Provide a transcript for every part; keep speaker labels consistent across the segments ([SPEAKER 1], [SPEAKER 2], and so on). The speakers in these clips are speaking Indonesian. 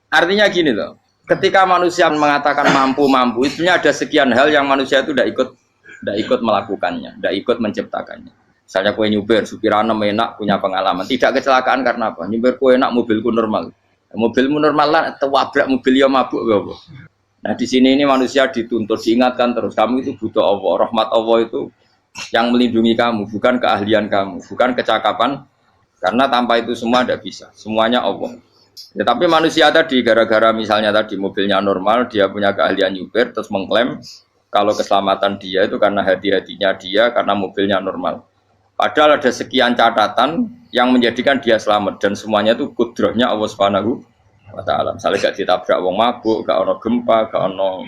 [SPEAKER 1] Artinya gini loh, ketika manusia mengatakan mampu-mampu, itu ada sekian hal yang manusia itu tidak ikut melakukannya, tidak ikut menciptakannya. Misalnya kue nyupir, supirana enak punya pengalaman, tidak kecelakaan karena apa? Nyupir kue enak, mobilku normal, mobilmu normal lah, tewabrak mobil ya mabuk ya. Nah di sini ini manusia dituntut diingatkan terus, kamu itu butuh Allah, rahmat Allah itu yang melindungi kamu, bukan keahlian kamu, bukan kecakapan, karena tanpa itu semua tidak bisa, semuanya Allah. Ya, tapi manusia tadi gara-gara misalnya tadi mobilnya normal, dia punya keahlian nyupir, terus mengklaim kalau keselamatan dia itu karena hati-hatinya dia, karena mobilnya normal. Padahal ada sekian catatan yang menjadikan dia selamat dan semuanya itu kudrahnya Allah Subhanahu wa Ta'ala. Misalnya gak ditabrak wong mabuk, gak ono gempa, gak ono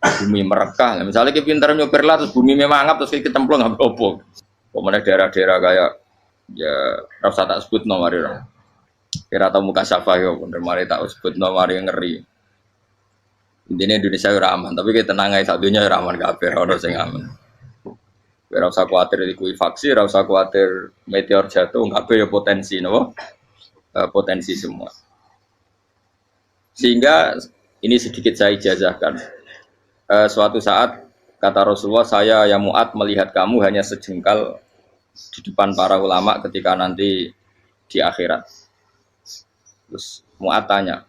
[SPEAKER 1] bumi merekah. Misalnya kita pintar nyupir lah terus bumi memangap terus kita kecemplung nggak apa-apa. Kemudian daerah-daerah kayak ya rasa tak sebut nomor itu. Kira tahu muka siapa ya, bener mari tak sebut nomor yang ngeri. Intinya Indonesia aman, tapi kita tenang aja satunya aman kabeh ora sing aman. Ora usah kuwatir likuifaksi, ora usah kuwatir meteor jatuh, kabeh ya potensi napa? Potensi semua. Sehingga ini sedikit saya ijazahkan. Suatu saat kata Rasulullah, saya ya Mu'ad melihat kamu hanya sejengkal di depan para ulama ketika nanti di akhirat. Terus Mu'ad tanya,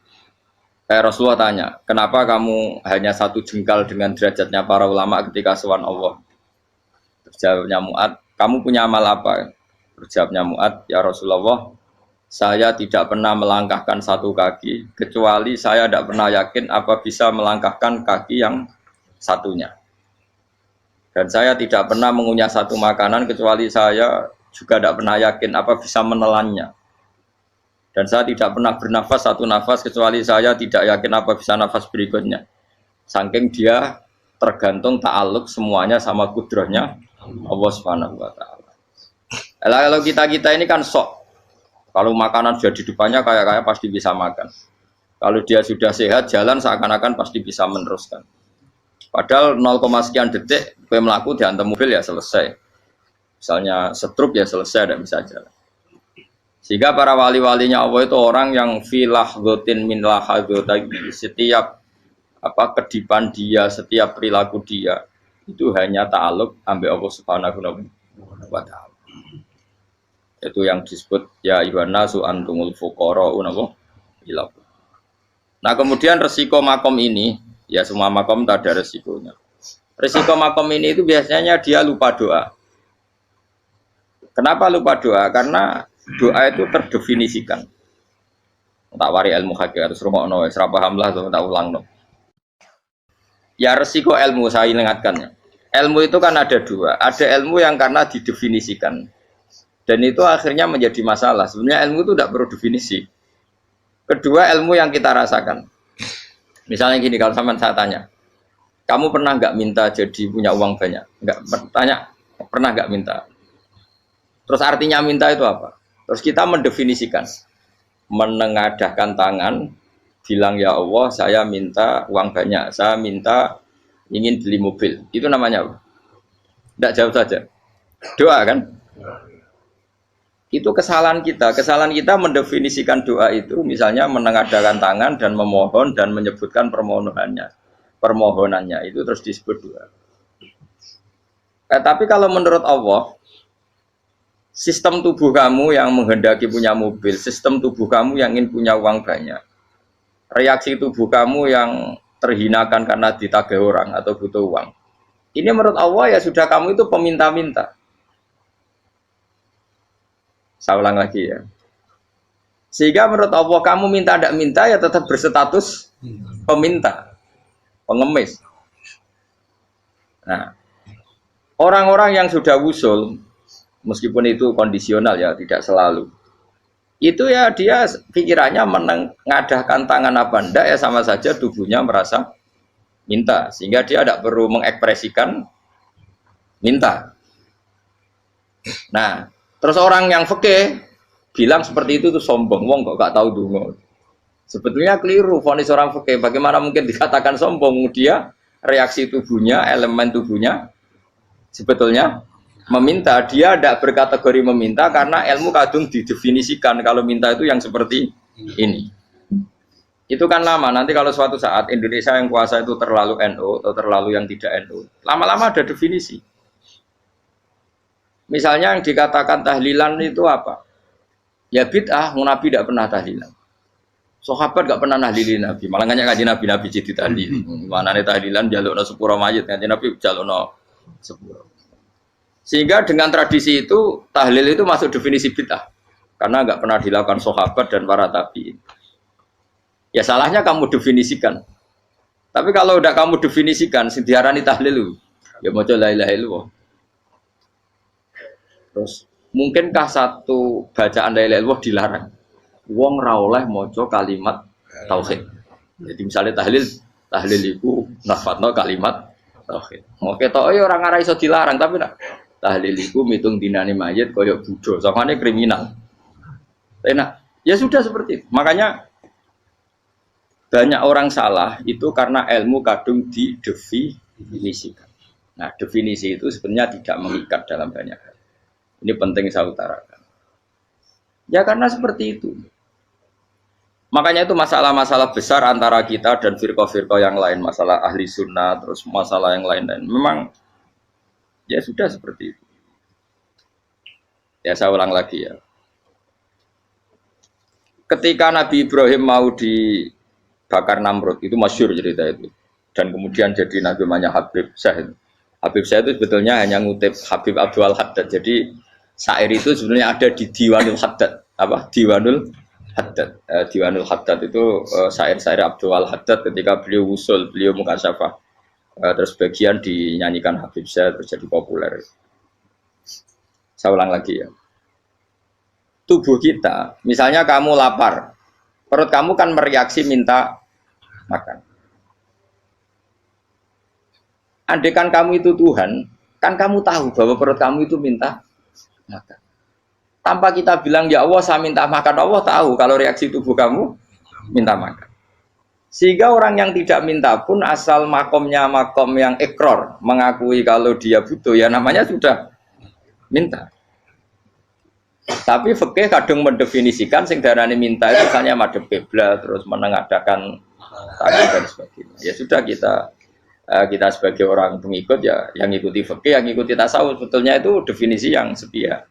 [SPEAKER 1] Rasulullah tanya, kenapa kamu hanya satu jengkal dengan derajatnya para ulama ketika sowan Allah? Terjawabnya Mu'ad, kamu punya amal apa? Terjawabnya Mu'ad, ya Rasulullah, saya tidak pernah melangkahkan satu kaki, kecuali saya tidak pernah yakin apa bisa melangkahkan kaki yang satunya. Dan saya tidak pernah mengunyah satu makanan, kecuali saya juga tidak pernah yakin apa bisa menelannya. Dan saya tidak pernah bernafas satu nafas, kecuali saya tidak yakin apa bisa nafas berikutnya. Saking dia tergantung ta'aluk semuanya sama kudrahnya Allah Subhanahu wa Ta'ala. Kalau kita ini kan sok. Kalau makanan sudah di depannya kayak pasti bisa makan. Kalau dia sudah sehat, jalan seakan-akan pasti bisa meneruskan. Padahal 0, sekian detik, gue melaku dihantam mobil ya selesai. Misalnya stroke ya selesai, tidak bisa jalan. Sehingga para wali-walinya Allah itu orang yang filah gotin min lahadotagi, setiap kedipan dia, setiap perilaku dia itu hanya ta'aluk ambil Allah Subhanahu wa Ta'ala. Itu yang disebut ya ibana su antumul fuqara unapa ila. Nah, kemudian resiko makom ini, ya semua makom tak ada resikonya. Resiko makom ini itu biasanya dia lupa doa. Kenapa lupa doa? Karena doa itu terdefinisikan. Tak wari ilmu hakikat terus rungokno wis ra paham lah tak ulangno. Ya resiko ilmu saya ingatkannya. Ilmu itu kan ada dua. Ada ilmu yang karena didefinisikan. Dan itu akhirnya menjadi masalah. Sebenarnya ilmu itu tidak perlu definisi. Kedua, ilmu yang kita rasakan. Misalnya gini, kalau sama saya tanya, kamu pernah nggak minta jadi punya uang banyak? Nggak tanya, pernah nggak minta? Terus artinya minta itu apa? Terus kita mendefinisikan, menengadahkan tangan, bilang ya Allah, saya minta uang banyak, saya minta ingin beli mobil. Itu namanya apa? Tidak jauh saja. Doa kan? Itu kesalahan kita. Kesalahan kita mendefinisikan doa itu misalnya menengadahkan tangan dan memohon dan menyebutkan permohonannya itu terus disebut doa. Tapi kalau menurut Allah, sistem tubuh kamu yang menghendaki punya mobil, sistem tubuh kamu yang ingin punya uang banyak, reaksi tubuh kamu yang terhinakan karena ditagih orang atau butuh uang, ini menurut Allah ya sudah kamu itu peminta-minta. Saya ulang lagi ya. Sehingga menurut Allah kamu minta tidak minta ya tetap berstatus peminta, pengemis. Nah, orang-orang yang sudah wusul, meskipun itu kondisional ya, tidak selalu. Itu ya dia pikirannya menengadahkan tangan apa enggak ya sama saja tubuhnya merasa minta. Sehingga dia tidak perlu mengekspresikan minta. Nah, terus orang yang fikih bilang seperti itu tuh sombong, wong kok gak tahu dungo. Sebetulnya keliru vonis orang fikih. Bagaimana mungkin dikatakan sombong? Dia reaksi tubuhnya, elemen tubuhnya sebetulnya meminta. Dia tidak berkategori meminta karena ilmu kadung didefinisikan kalau minta itu yang seperti ini. Itu kan lama. Nanti kalau suatu saat Indonesia yang kuasa itu terlalu NU atau terlalu yang tidak NU, lama-lama ada definisi. Misalnya yang dikatakan tahlilan itu apa? Ya bid'ah, Nabi tidak pernah tahlilan. Sahabat gak pernah nahlilin Nabi, malah nanya kaji Nabi jadi tahlil. Mana nih tahlilan jalukno sepuro mayit, kaji Nabi jalukno sepuro. Sehingga dengan tradisi itu tahlil itu masuk definisi bid'ah, karena gak pernah dilakukan sahabat dan para tabi'in. Ya salahnya kamu definisikan. Tapi kalau udah kamu definisikan, diarani tahlil, ya mau la ilaha illallah. Terus mungkinkah satu bacaan la ilaha illallah dilarang? Wong ra oleh maca kalimat tauhid. Jadi misalnya tahlil iku nafadno kalimat tauhid. Mau ketok ya ora ngara iso dilarang, tapi nak tahlil iku mitung dinane mayit kaya Buddha. Sakjane kriminal. Enak. Ya sudah seperti itu. Makanya banyak orang salah itu karena ilmu kadung didefinisikan. Nah, definisi itu sebenarnya tidak mengikat dalam banyak hal. Ini penting saya utarakan. Ya karena seperti itu. Makanya itu masalah-masalah besar antara kita dan firqah-firqah yang lain, masalah ahli sunnah, terus masalah yang lain-lain. Memang ya sudah seperti itu. Ya saya ulang lagi ya. Ketika Nabi Ibrahim mau dibakar Namrud, itu masyhur cerita itu. Dan kemudian jadi namanya Habib Syah. Habib Syah itu sebetulnya hanya ngutip Habib Abdul Haddad. Jadi syair itu sebenarnya ada di Diwanul Haddad. Apa? Diwanul Haddad. Diwanul Haddad itu syair-syair Abdul Haddad ketika beliau usul, beliau mukasyafah. Terus bagian dinyanyikan Habib Syah terus jadi populer. Saya ulang lagi ya. Tubuh kita, misalnya kamu lapar, perut kamu kan mereaksi minta makan. Andaikan kamu itu Tuhan, kan kamu tahu bahwa perut kamu itu minta makan. Tanpa kita bilang, ya Allah saya minta makan, Allah tahu kalau reaksi tubuh kamu minta makan. Sehingga orang yang tidak minta pun asal makomnya makom yang ikror, mengakui kalau dia butuh, ya namanya sudah minta. Tapi fikih kadang mendefinisikan sing darane minta itu misalnya madhep kiblat terus menengadakan tangan dan sebagainya. Ya sudah kita sebagai orang pengikut ya yang ikuti fikih, yang ikuti tasawuf sebetulnya itu definisi yang sepihak.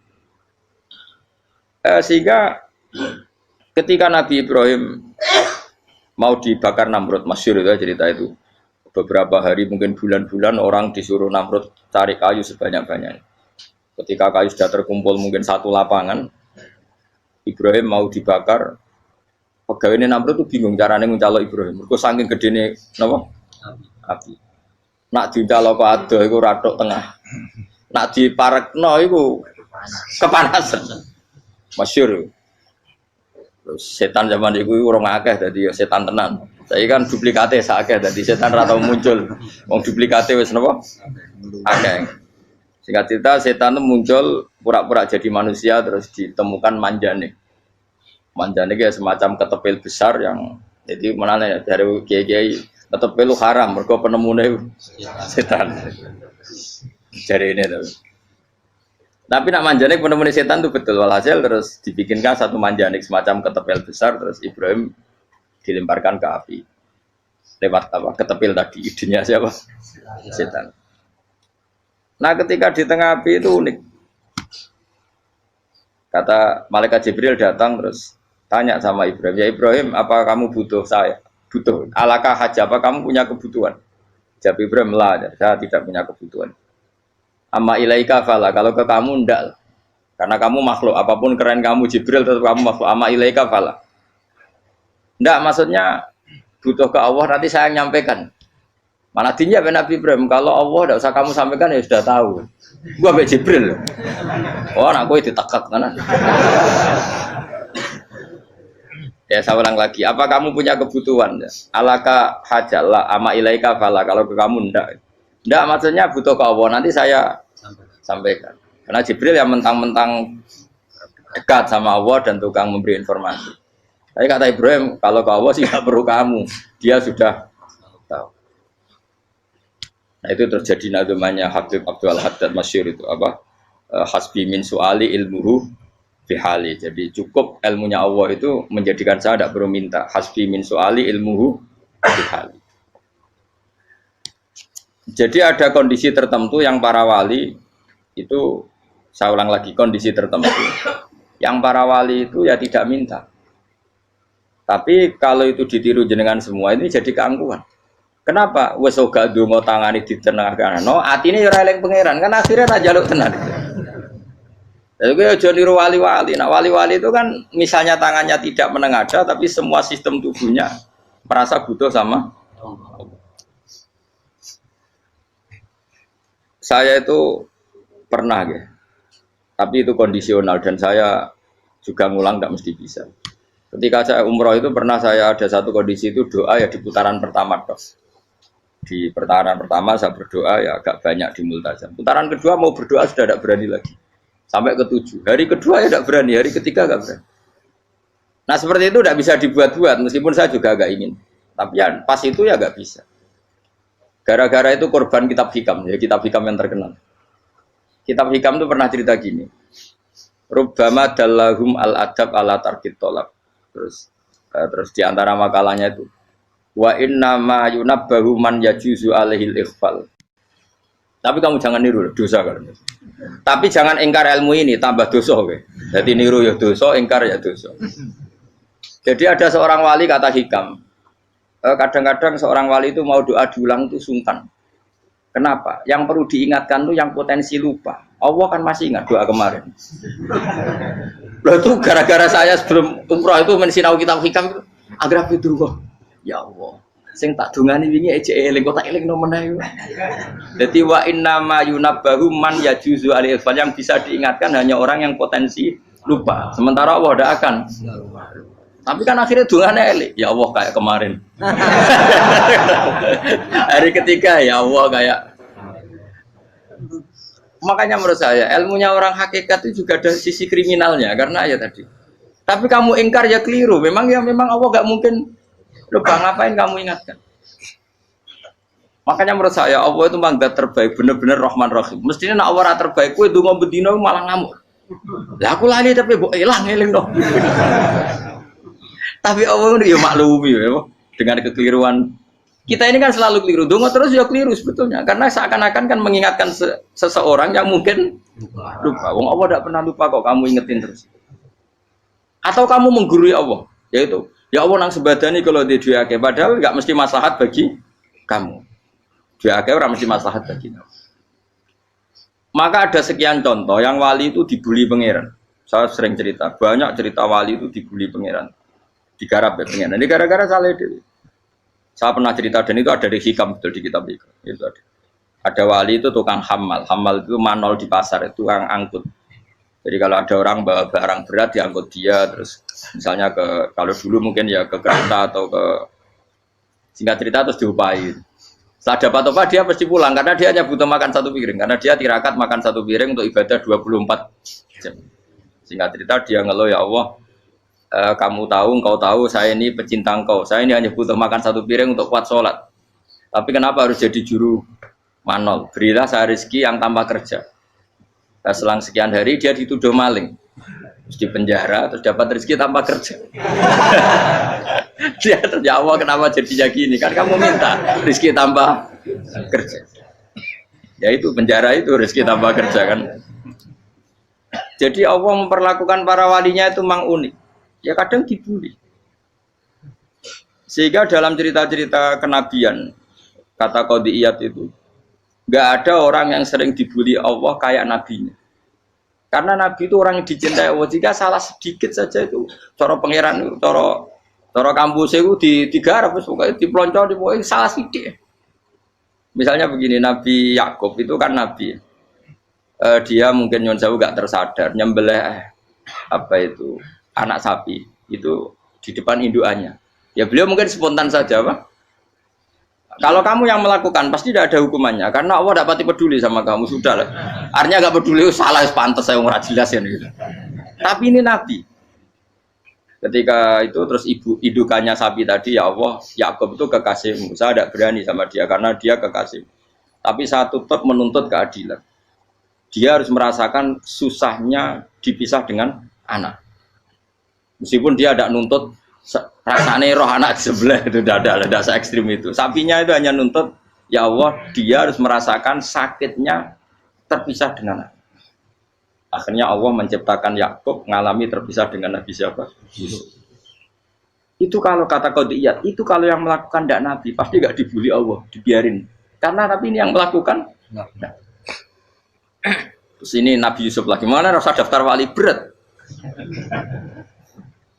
[SPEAKER 1] Sehingga ketika Nabi Ibrahim mau dibakar Namrud, masyhur itu cerita itu. Beberapa hari mungkin bulan-bulan orang disuruh Namrud cari kayu sebanyak-banyaknya. Ketika kayu sudah terkumpul mungkin satu lapangan, Ibrahim mau dibakar. Pegawai Namrud itu bingung caranya mencalok Ibrahim. Mereka saking gedene napa? Api. Nak dicalok kok ada iku ratok tengah. Nak diparekno iku kepanasan. Masyhur. Terus setan zaman iku urung akeh dadi ya setan tenan. Saiki kan duplikate sakake dadi setan ra tau muncul. Wong duplikate wis napa? Akeh. Singkat cerita setan itu muncul pura-pura jadi manusia terus ditemukan manjane. Manjane kayak semacam ketepil besar yang jadi mana ya dari kiai-kiai ketepil haram mergo penemune setan. Jadi ini tuh. Tapi nak manjane penemune setan itu betul walhasil terus dibikinkan satu manjane semacam ketepil besar terus Ibrahim dilemparkan ke api. Lewat apa? Ketepil tadi idenya siapa? Setan. Nah ketika di tengah api itu unik. Kata malaikat Jibril datang terus tanya sama Ibrahim, ya Ibrahim apa kamu butuh saya? Butuh. Alakah haja apa kamu punya kebutuhan? Jawab Ibrahim lah, saya tidak punya kebutuhan. Amma ilaika fala, kalau ke kamu ndak. Karena kamu makhluk, apapun keren kamu Jibril tetap kamu makhluk. Amma ilaika fala. Ndak maksudnya butuh ke Allah nanti saya nyampaikan. Mana dinya Nabi Ibrahim kalau Allah tidak usah kamu sampaikan ya sudah tahu. Gua be Jibril. Oh, anak gue ditekak kan. Ya saya ulang lagi. Apa kamu punya kebutuhan? Alaka hajalah ama ilaika fala kalau ke kamu ndak. Ndak maksudnya butuh ke Allah nanti saya sampaikan. Karena Jibril yang mentang-mentang dekat sama Allah dan tukang memberi informasi. Tapi kata Ibrahim kalau ke Allah sih tidak perlu kamu. Dia sudah tahu. Nah itu terjadi namanya Habib Abdul Haddad masyhur itu apa? Hasbi min su'ali ilmuhu bihali. Jadi cukup ilmunya Allah itu menjadikan saya tidak perlu minta. Hasbi min su'ali ilmuhu bihali. Jadi ada kondisi tertentu yang para wali itu, saya ulang lagi, kondisi tertentu yang para wali itu ya tidak minta. Tapi kalau itu ditiru jenengan semua ini jadi keangkuhan. Kenapa? Wes ora ndonga tangane ditenengahkan. No, atine ora eling pangeran, kan akhirnya ra njaluk tenan. Jadi aja niru wali-wali. Nah, wali-wali itu kan misalnya tangannya tidak menengadah tapi semua sistem tubuhnya merasa butuh sama Allah. Saya itu pernah ya, tapi itu kondisional dan saya juga ngulang tidak mesti bisa. Ketika saya umroh itu pernah saya ada satu kondisi itu doa ya di putaran pertama dos. Di putaran pertama saya berdoa ya agak banyak di multazam. Putaran kedua mau berdoa sudah tidak berani lagi. Sampai ke-7. Hari kedua ya tidak berani, hari ketiga tidak berani. Nah seperti itu tidak bisa dibuat-buat meskipun saya juga agak ingin. Tapi ya pas itu ya nggak bisa. Gara-gara itu korban kitab hikam, ya kitab hikam yang terkenal. Kitab hikam itu pernah cerita gini. Rubbama dallahum al-adab ala tarkit tolab. Terus di antara makalahnya itu wa inna ma yunabbahu man yajuzu alaihil ikhfal. Tapi kamu jangan niru dosa kan. Tapi jangan ingkar ilmu ini tambah dosa kowe. Jadi niru ya dosa, ingkar ya dosa. Jadi ada seorang wali kata hikam. Kadang-kadang seorang wali itu mau doa diulang itu sungkan. Kenapa? Yang perlu diingatkan itu yang potensi lupa. Allah kan masih ingat doa kemarin. Loh itu gara-gara saya sebelum umroh itu mensinau kitab hikam itu agar itu ya Allah. Sing tak dungani wingi ejek eling kok tak eling no meneh. Dadi wa inna ma yunabbahu man yajuzu alaihi yang bisa diingatkan hanya orang yang potensi lupa. Sementara Allah tidak akan. Tapi kan akhirnya dungane eling. Ya Allah kayak kemarin. Hari ketiga ya Allah kayak. Makanya menurut saya ilmunya orang hakikat itu juga ada sisi kriminalnya karena ya tadi. Tapi kamu ingkar ya keliru. Memang Allah gak mungkin lupa, ngapain kamu ingatkan? Makanya menurut saya Allah itu memang terbaik, benar-benar Rahman Rahim. Mestinya nak Allah terbaik, kue dungo bedino malah ngamuk. Lah aku lali tapi mbok eling dong. Tapi Allah itu ya maklumi ya, dengan kekeliruan. Kita ini kan selalu keliru, dungo terus ya keliru sebetulnya. Karena seakan-akan kan mengingatkan seseorang yang mungkin lupa. Wong Allah tidak pernah lupa kok, kamu ingetin terus. Atau kamu menggurui Allah, yaitu ya Allah nang sebadani kalau di duake, padahal nggak mesti maslahat bagi kamu. Duake orang mesti maslahat bagi kamu. Maka ada sekian contoh yang wali itu dibully pangeran. Saya sering cerita, banyak cerita wali itu dibully pangeran, digarap ya pangeran. Ini gara-gara salah dewi. Saya pernah cerita dan itu ada di hikam betul di kitab itu ada. Ada wali itu tukang hamal itu manol di pasar itu tukang angkut. Jadi kalau ada orang bawa barang berat diangkut dia, terus misalnya kalau dulu mungkin ya ke kereta atau ke singkat cerita terus diupahi. Setelah dapat apa dia pasti pulang karena dia hanya butuh makan satu piring karena dia tirakat makan satu piring untuk ibadah 24 jam. Singkat cerita dia ngeluh ya Allah, engkau tahu saya ini pecinta engkau, saya ini hanya butuh makan satu piring untuk kuat sholat. Tapi kenapa harus jadi juru manol? Berilah saya rezeki yang tanpa kerja. Nah, selang sekian hari dia dituduh maling, terus di penjara, terus dapat rezeki tanpa kerja. Dia ya Allah kenapa jadinya gini? Kan kamu minta rezeki tanpa kerja. Ya itu penjara itu rezeki tanpa kerja kan. Jadi Allah memperlakukan para walinya itu memang unik. Ya kadang dibully. Sehingga dalam cerita-cerita kenabian kata Qadiyat itu nggak ada orang yang sering dibully Allah kayak nabinya. Karena nabi itu orang yang dicintai Allah. Jika salah sedikit saja itu, cara pangeran, cara kampus itu digarap, pokoknya dipelonco, pokoknya salah sedikit. Misalnya begini, Nabi Yakub itu kan nabi. Dia mungkin nyon sewu nggak tersadar nyembelih anak sapi itu di depan indukannya. Ya beliau mungkin spontan saja, Pak. Kalau kamu yang melakukan pasti tidak ada hukumannya karena Allah tidak pati peduli sama kamu sudah lah. Artinya nggak peduli salah pantas saya nggak jelas ya gitu. Tapi ini Nabi. Ketika itu terus indukannya sapi tadi ya Allah Yakub itu kekasihmu. Saya tidak berani sama dia karena dia kekasih. Tapi saya tetap menuntut keadilan. Dia harus merasakan susahnya dipisah dengan anak. Meskipun dia tidak nuntut rasanya roh anak sebelah itu tidak ada se ekstrim itu. Sapinya itu hanya nuntut ya Allah dia harus merasakan sakitnya terpisah dengan anak. Akhirnya Allah menciptakan Yakub mengalami terpisah dengan Nabi siapa? Yusuf. Itu kalau kata qadiyat, itu kalau yang melakukan tidak Nabi pasti nggak dibully Allah, dibiarin. Karena Nabi ini yang melakukan. Nah. Terus ini Nabi Yusuf lagi mana rasa daftar wali berat.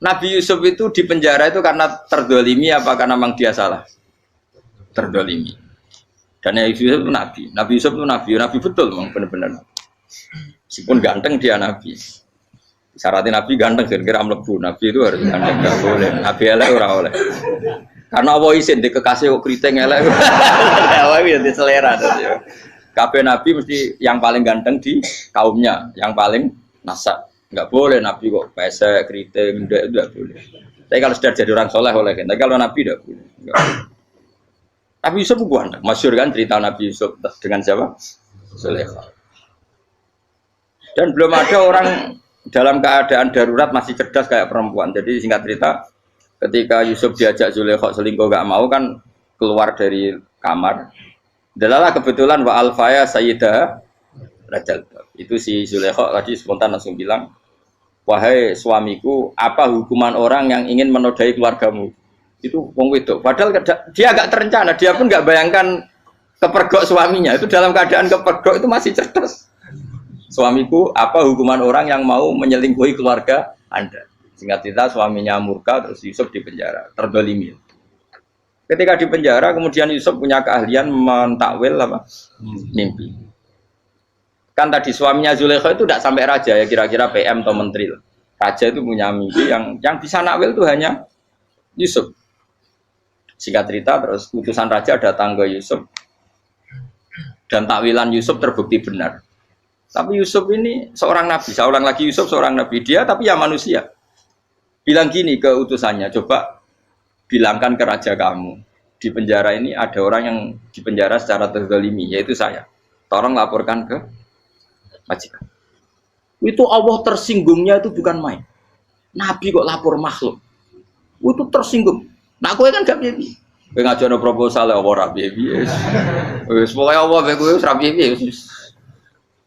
[SPEAKER 1] Nabi Yusuf itu di penjara itu karena terdolimi apa karena memang dia salah? Terdolimi. Dan Nabi Yusuf itu Nabi. Nabi Yusuf itu Nabi betul memang benar-benar. Meskipun ganteng dia Nabi. Syaratnya Nabi ganteng kira-kira mlebu. Nabi itu harus ganteng, enggak boleh. Nabi elek ora oleh. Karena Allah izin di kekasih kok kriting elek. Allah itu selera tadi. Kabeh Nabi mesti yang paling ganteng di kaumnya, yang paling nasab. Enggak boleh Nabi kok pesek, kriting, enggak boleh. Tapi kalau sudah jadi orang soleh oleh kan. Tapi kalau Nabi enggak boleh. Nabi Yusuf ganteng. Masyhur kan cerita Nabi Yusuf dengan siapa? Zulaikha. Dan belum ada orang dalam keadaan darurat masih cerdas kayak perempuan. Jadi singkat cerita, ketika Yusuf diajak Zulaikha selingkuh gak mau kan keluar dari kamar. Dalalah kebetulan wa alfaya sayyidah rajal. Itu si Zulaikha tadi spontan langsung bilang, wahai suamiku, apa hukuman orang yang ingin menodai keluargamu? Itu wong wedok. Padahal dia agak terencana, dia pun gak bayangkan kepergok suaminya. Itu dalam keadaan kepergok itu masih cerdas. Suamiku, apa hukuman orang yang mau menyelingkuhi keluarga Anda? Singkat cerita, suaminya murka, terus Yusuf dipenjara, terdolimi. Ketika dipenjara, kemudian Yusuf punya keahlian mentakwil apa? Mimpi. Kan tadi suaminya Zulaikha itu tidak sampai raja ya, kira-kira PM atau menteri. Raja itu punya mimpi yang bisa nakwil itu hanya Yusuf. Singkat cerita, terus utusan raja datang ke Yusuf dan takwilan Yusuf terbukti benar. Tapi Yusuf ini seorang nabi, saya ulang lagi Yusuf seorang nabi, dia tapi ya manusia. Bilang gini ke utusannya, coba bilangkan ke raja kamu, di penjara ini ada orang yang di penjara secara terzalimi, yaitu saya. Tolong laporkan ke majikan. Itu Allah tersinggungnya itu bukan main. Nabi kok lapor makhluk. Itu tersinggung. Nah, kowe kan gak piye-piye. Kowe ngajono proposal ya ora piye-piye. Wis pokoke Allah kowe wis ra piye-piye wis.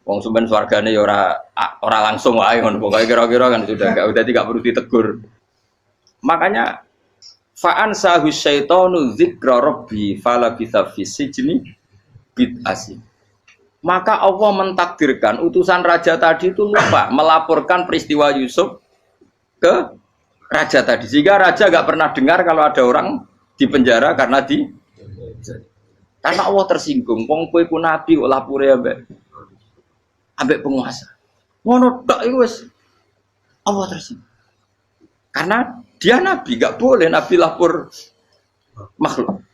[SPEAKER 1] Wong sumben swargane ya ora langsung wae ngono pokoke kira-kira kan sudah enggak perlu ditegur. Makanya fa'an sahu syaitanu dzikra rabbi fala bisa fisijni bid'asi. Maka Allah mentakdirkan utusan raja tadi itu lupa melaporkan peristiwa Yusuf ke raja tadi. Sehingga raja enggak pernah dengar kalau ada orang di penjara karena Allah tersinggung. Wong kowe ku nabi kok lapore ambek penguasa. Ngono tok iku wis Allah tersinggung. Karena dia nabi, enggak boleh nabi lapor makhluk.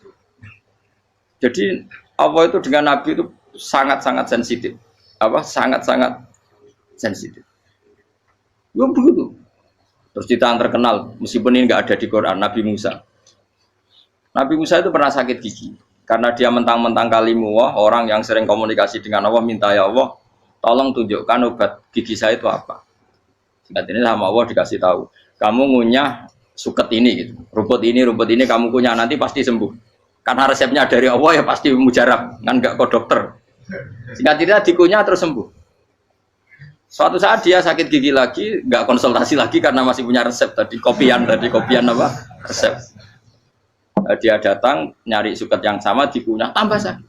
[SPEAKER 1] Jadi Allah itu dengan nabi itu sangat-sangat sensitif. Sangat-sangat sensitif. Ya begitu. Terus cerita yang terkenal, meskipun ini enggak ada di Quran, Nabi Musa. Nabi Musa itu pernah sakit gigi karena dia mentang-mentang kalimullah, orang yang sering komunikasi dengan Allah minta ya Allah tolong tunjukkan obat gigi saya itu apa. Singkat ini sama Allah dikasih tahu. Kamu ngunyah suket ini gitu. Rumput ini kamu kunyah nanti pasti sembuh. Karena resepnya dari Allah ya pasti mujarab, kan enggak kok dokter. Singkat cerita dikunyah terus sembuh. Suatu saat dia sakit gigi lagi, enggak konsultasi lagi karena masih punya resep tadi kopian apa? Resep. Dia datang nyari suket yang sama dikunyah tambah sakit.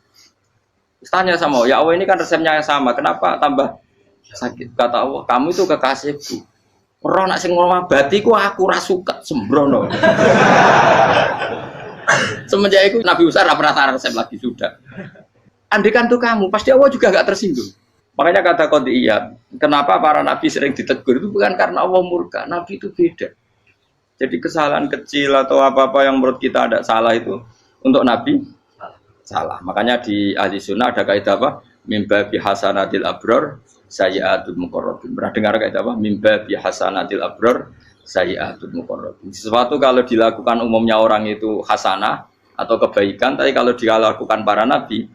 [SPEAKER 1] Tanya sama Allah, ya Allah ini kan resepnya yang sama, kenapa tambah sakit? Kata Allah, kamu itu kekasihku. Orang nak sing ngobati ku aku ra suket sembrono. Semenjak itu Nabi Musa pernah taruh resep lagi sudah. Andikan tuh kamu, pasti Allah juga gak tersinggung. Makanya kata qadiyat, kenapa para nabi sering ditegur itu bukan karena Allah murka, nabi itu beda. Jadi kesalahan kecil atau apa-apa yang menurut kita ada salah itu untuk nabi salah. Makanya di ahli sunnah ada kaidah apa? Mimba bi hasanatil abror sayyi'atul muqarrabin. Pernah dengar kaidah apa? Mimba bi hasanatil abror sayyi'atul muqarrabin. Sesuatu kalau dilakukan umumnya orang itu hasanah atau kebaikan, tapi kalau dilakukan para nabi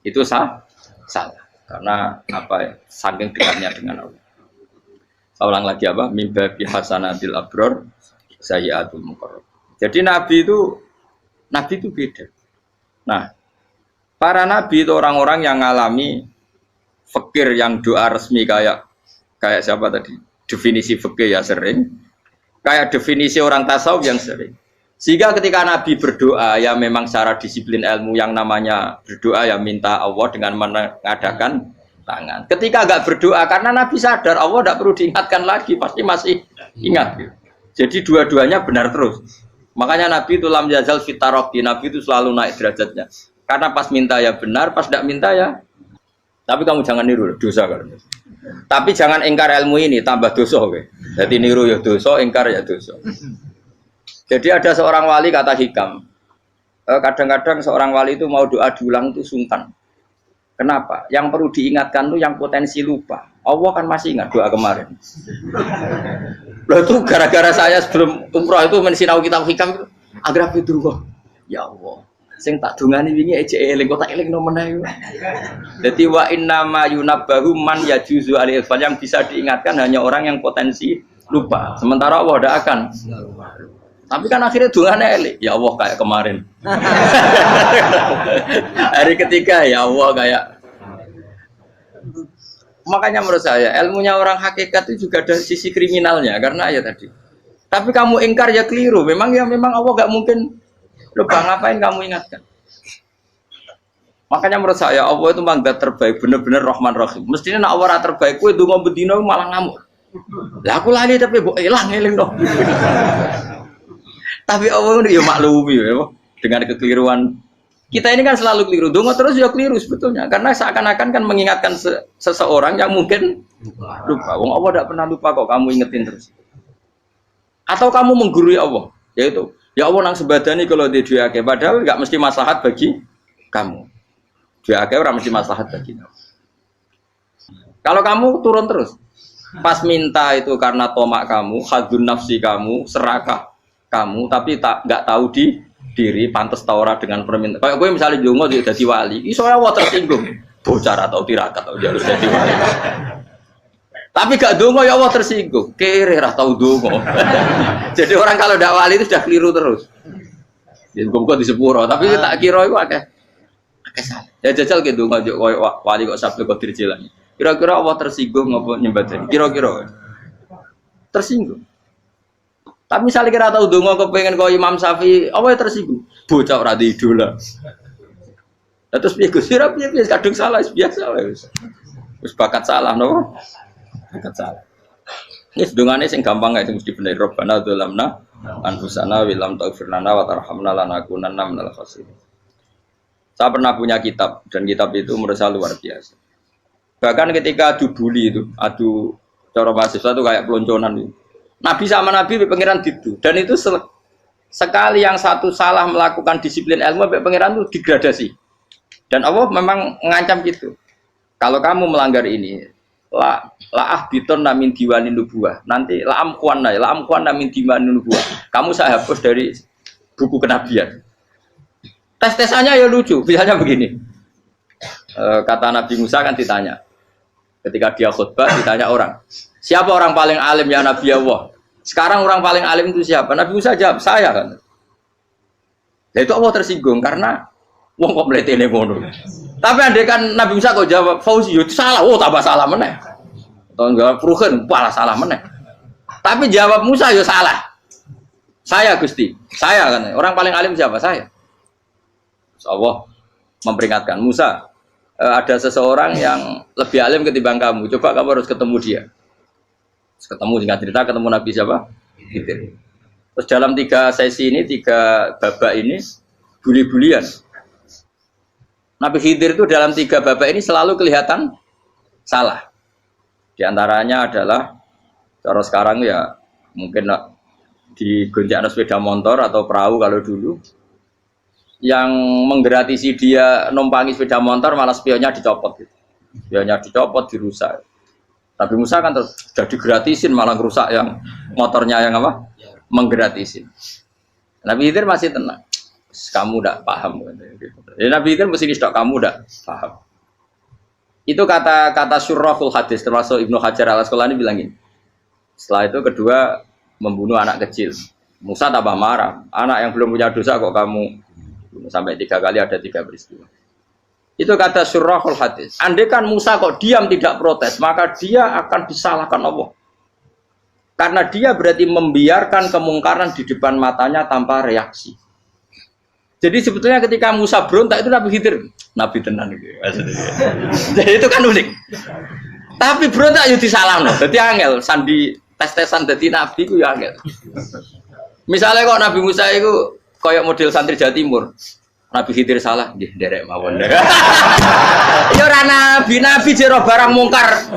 [SPEAKER 1] itu salah. Karena apa ya? Saking dekatnya dengan Allah. Saya ulang lagi apa? Mimba bi hasanatil abror sayyiatul muqarrab. Jadi nabi itu beda. Nah, para nabi itu orang-orang yang ngalami fikir yang doa resmi kayak siapa tadi? Definisi fikih ya sering. Kayak definisi orang tasawuf yang sering. Sehingga ketika Nabi berdoa ya memang secara disiplin ilmu yang namanya berdoa ya minta Allah dengan mengadakan tangan. Ketika enggak berdoa karena Nabi sadar Allah tidak perlu diingatkan lagi, pasti masih ingat. Jadi dua-duanya benar terus. Makanya Nabi itu lam yazal fitaroki, Nabi itu selalu naik derajatnya. Karena pas minta ya benar, pas tidak minta ya. Tapi kamu jangan niru dosa kan. Tapi jangan ingkar ilmu ini tambah dosa. Jadi niru ya dosa, ingkar ya dosa. Jadi ada seorang wali kata Hikam, kadang-kadang seorang wali itu mau doa diulang itu sungkan. Kenapa? Yang perlu diingatkan itu yang potensi lupa. Allah kan masih ingat doa kemarin. Loh itu gara-gara saya sebelum umroh itu mensinau kitab Hikam itu agar itu ya Allah. Sing tak dungani wingi ejek eling kok tak eling no meneh. Dadi wa inna ma yunabbahu man yajuzu alil yang bisa diingatkan hanya orang yang potensi lupa. Sementara Allah tidak akan. Tapi kan akhirnya dungane eling. Ya Allah kayak kemarin. Hari ketiga ya Allah kayak. Makanya menurut saya ilmunya orang hakikat itu juga ada sisi kriminalnya karena ya tadi. Tapi kamu ingkar ya keliru. Memang Allah gak mungkin lupa, ngapain kamu ingatkan? Makanya menurut saya Allah itu mangga terbaik, bener-bener Rahman Rahim. Mestinya nak Allah terbaik, kue dungo bedino malah ngamuk. Lah aku lali tapi mbok eling dong. Tapi Allah itu ya maklumi ya, dengan kekeliruan. Kita ini kan selalu keliru, dungo terus ya keliru sebetulnya. Karena seakan-akan kan mengingatkan seseorang yang mungkin lupa. Wong Allah tidak pernah lupa kok, kamu ingetin terus. Atau kamu menggurui Allah, yaitu ya Allah nang sebadani kalau di duake, padahal nggak mesti maslahat bagi kamu. Duake orang mesti maslahat bagi kamu. Kalau kamu turun terus, pas minta itu karena tomak kamu, hadun nafsi kamu, serakah kamu, tapi nggak tahu diri, pantas taura dengan permintaan. Kayak gue misalnya jongo jadi wali, iso Allah tersinggung, bocor atau tirakat atau jalur jadi wali. Tapi gak dongo ya Allah tersinggung. Kere ra tau dongo. Jadi orang kalau ndak wali itu sudah keliru terus. Ya kok di sepuro, tapi tak kira iku akeh salah. Ya jajal ke dongo wali kok sabtu kok dirjelang. Kira-kira Allah tersinggung apa nyembadani? Kira-kira tersinggung. Tapi misalnya kira tahu dongo kepengen kau Imam Syafi'i, Allah tersinggung. Bocah ora di idola. Terus piye Gus? Piye kadung salah biasa wis. Wis bakat salah no. Bakat salah. Ini sedungane sing gampang ae mesti bener Rabbana dzalamna anfusana wa lam taghfir lana wa tarhamna lanakunanna minal khasirin. Saya pernah punya kitab dan kitab itu merasa luar biasa. Bahkan ketika adu bully itu, adu cara mahasiswa itu kayak pelonconan itu. Nabi sama Nabi pengiran gitu dan itu sekali yang satu salah melakukan disiplin ilmu pengiran itu degradasi. Dan Allah memang mengancam gitu. Kalau kamu melanggar ini la biton namin diwanin nubuah. Nanti la amkuan namin diwanin nubuah. Kamu saya hapus dari buku kenabian. Tes-tesannya ya lucu. Misalnya begini. Kata Nabi Musa kan ditanya. Ketika dia khutbah ditanya orang. Siapa orang paling alim ya Nabi Allah? Sekarang orang paling alim itu siapa? Nabi Musa jawab, saya kan. Ya itu Allah tersinggung karena wong kok mletene ngono. Tapi andai kan Nabi Musa kok jawab Fauzi itu salah, tambah salah meneh. Atau enggak Pruhen, malah salah meneh. Tapi jawab Musa ya salah. Saya Gusti, saya kan. Orang paling alim siapa? Saya. Allah memperingatkan Musa, ada seseorang yang lebih alim ketimbang kamu. Coba kamu harus ketemu dia. Terus ketemu singkat cerita ketemu Nabi siapa? Khidir. Terus dalam 3 sesi ini, 3 babak ini buli-bulian. Nabi Khidir itu dalam 3 babak ini selalu kelihatan salah. Di antaranya adalah cara sekarang ya mungkin di gonjak sepeda motor atau perahu kalau dulu yang menggratisi dia numpangi sepeda motor malah spionnya dicopot gitu. Spionnya dicopot, dirusak. Tapi Musa kan sudah digratisin malah rusak yang motornya yang apa? Menggratisin. Nabi Khidir masih tenang. Kamu tidak paham. Ya, Nabi Khidir mesti stok kamu tidak paham. Itu kata syurrahul hadis termasuk Ibnu Hajar al Asqalani bilang gini. Setelah itu kedua membunuh anak kecil. Musa tambah marah. Anak yang belum punya dosa kok kamu bunuh. Sampai 3 kali ada 3 peristiwa. Itu kata surahul hadis. Andai kan Musa kok diam tidak protes, maka dia akan disalahkan Allah. Karena dia berarti membiarkan kemungkaran di depan matanya tanpa reaksi. Jadi sebetulnya ketika Musa berontak itu Nabi Khidir, Nabi tenan gitu. Jadi itu kan unik. Tapi berontak yo disalahno. Dadi angel sandi tes-tesan dadi nabi ku ya angel. Misalnya kok Nabi Musa itu kayak model santri Jawa Timur. Nabi Khidir salah, nggih nderek mawon. Ya ora nabi jero barang mungkar.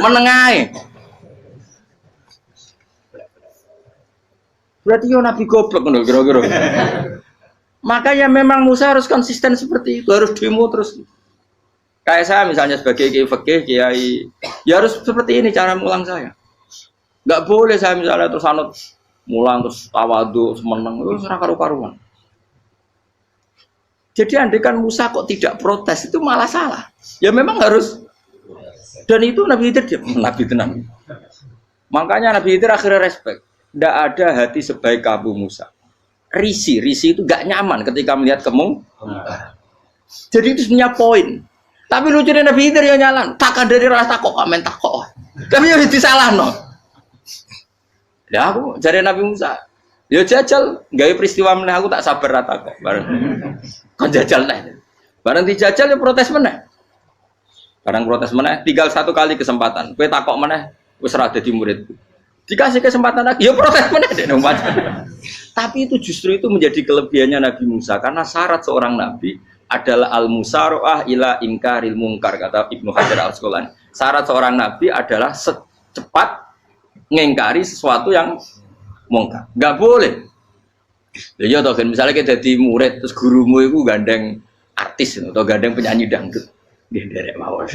[SPEAKER 1] Menengae. Berarti yo nabi goblok ngono kira-kira. Makanya memang Musa harus konsisten seperti itu, harus demo terus. Kayak saya misalnya sebagai kiai fikih, kiai ya harus seperti ini cara mulang saya. Enggak boleh saya misalnya terus anut mulang terus tawadhu semeneng terus ora karu-karuan. Jadi andekan Musa kok tidak protes itu malah salah. Ya memang harus. Dan itu Nabi Khidir Nabi tenang. Makanya Nabi Khidir akhirnya respect. Tidak ada hati sebaik Abu Musa. Risi itu gak nyaman ketika melihat kemungkaran. Jadi itu sebenarnya poin. Tapi lucunya Nabi Khidir yang nyalan. Takkan dari rasa takok, amen takok. Tapi harus disalah no. Ya aku cari Nabi Musa. Ya jajal, gawe peristiwa meneh aku tak sabar rata kok. Bareng. Kon jajal neh. Bareng dijajal ya protes meneh. Bareng protes meneh, tinggal 1 kali kesempatan. Kowe takok meneh wis ora dadi muridku. Dikasih kesempatan lagi, ya protes meneh dek nang Tapi itu justru itu menjadi kelebihannya Nabi Musa karena syarat seorang nabi adalah al-musara'ah ila inkaril munkar kata Ibnu Hajar Al-Asqalani. Syarat seorang nabi adalah secepat ngingkari sesuatu yang mungkar. Enggak boleh. Ya toh kan misalnya kita jadi murid terus gurumu itu gandeng artis atau gandeng penyanyi dangdut. Nggih nderek mawon.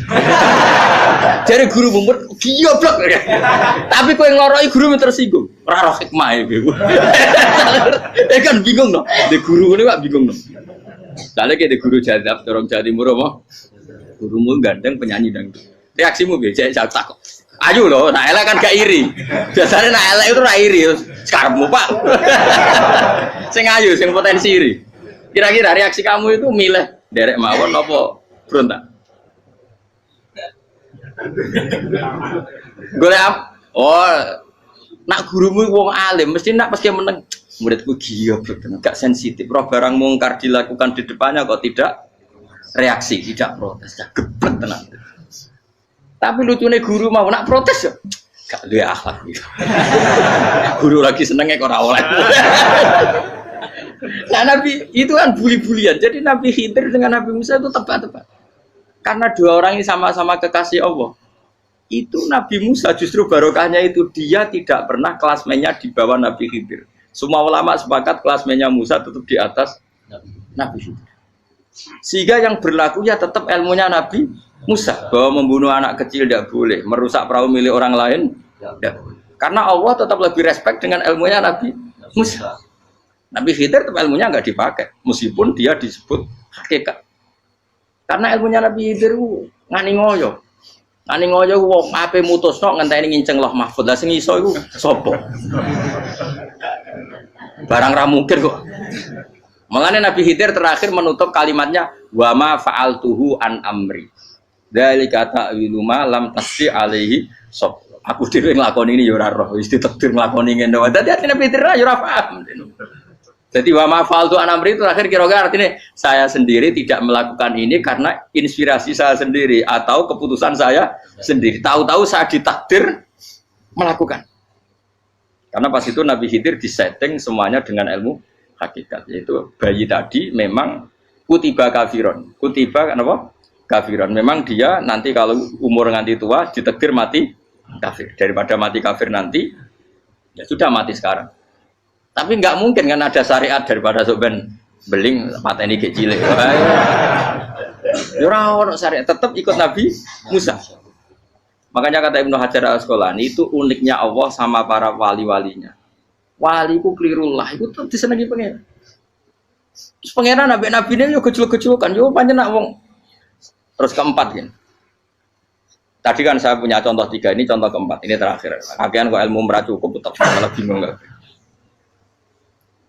[SPEAKER 1] Jare guru mumet goblok. Tapi kowe ngloroi guru tersinggung. Ora roh hikmah iku. Kan bingung no. De guru ngene kok bingung no. Soale ki de guru jadab dorong Jawa Timur apa? Gurumu gandeng penyanyi dangdut. Reaksimu piye? Jek takok. Ayo loh, nak elek kan gak iri. Biasanya nak elek itu ra iri, sekarepmu Pak. Sing ayu, sing potensi iri. Kira-kira reaksi kamu itu milih derek mawon apa berontak? Golek nak gurumu wong alim mesti nak pas meneng muridku goblok tenan gak sensitif roh barang mungkar dilakukan di depannya kok tidak reaksi tidak protes gebet tenan. Tapi lucunya guru mau nak protes ya gak duwe akhlak gitu. Guru lagi senenge kok ora oleh. Nah Nabi itu kan bully-bulian. Jadi Nabi Khidir dengan Nabi Musa itu tepat-tepat. Karena 2 orang ini sama-sama kekasih Allah. Itu Nabi Musa justru barokahnya itu dia tidak pernah kelasmennya di bawah Nabi Khidir. Semua ulama sepakat kelasmennya Musa tetap di atas Nabi Khidir. Sehingga yang berlaku ya tetap ilmunya Nabi Musa bahwa membunuh anak kecil tidak boleh, merusak perahu milik orang lain tidak boleh. Karena Allah tetap lebih respect dengan ilmunya Nabi Musa. Nabi Khidir tetap ilmunya nggak dipakai, meskipun dia disebut hakikat. Karena ilmunya Nabi Khidir ngani ngoyo wong ape mutusno ngenteni nginceng Loh Mahfud. Lah sing iso iku sapa? Barang ra mungkin kok. Makanya Nabi Khidir terakhir menutup kalimatnya wa ma fa'altuhu an amri. Dzalika ta'wilu ma lam tasdi alaihi sob. Aku dhewe nglakoni ini ya ora roh, wis ditakdir nglakoni ngene wae. Dadi Nabi Khidir ya ora paham. Jadi wa ma fa'altu an amri itu terakhir kira-kira artinya saya sendiri tidak melakukan ini karena inspirasi saya sendiri atau keputusan saya sendiri. Tahu-tahu saya ditakdir melakukan. Karena pas itu Nabi Khidir disetting semuanya dengan ilmu hakikat, yaitu bayi tadi memang kutiba kafiron. Kutiba apa? Kafiron. Memang dia nanti kalau umur nganti tua ditakdir mati kafir. Daripada mati kafir nanti ya sudah mati sekarang. Tapi nggak mungkin kan ada syariat daripada soben beling pateni kecil. Ya ora ono syariat, tetap ikut Nabi Musa. Makanya kata Ibnu Hajar Al-Asqalani itu uniknya Allah sama para wali-walinya. Waliku klirullah itu tetap disenangi pengen. Terus pengenan nabi-nabi ini yo kecil-kecil kan yo pancen nak wong. Terus keempat kan. Tadi kan saya punya contoh 3, ini contoh keempat, ini terakhir. Akhirnya kok ilmu merah cukup, tetap malah bingung nggak?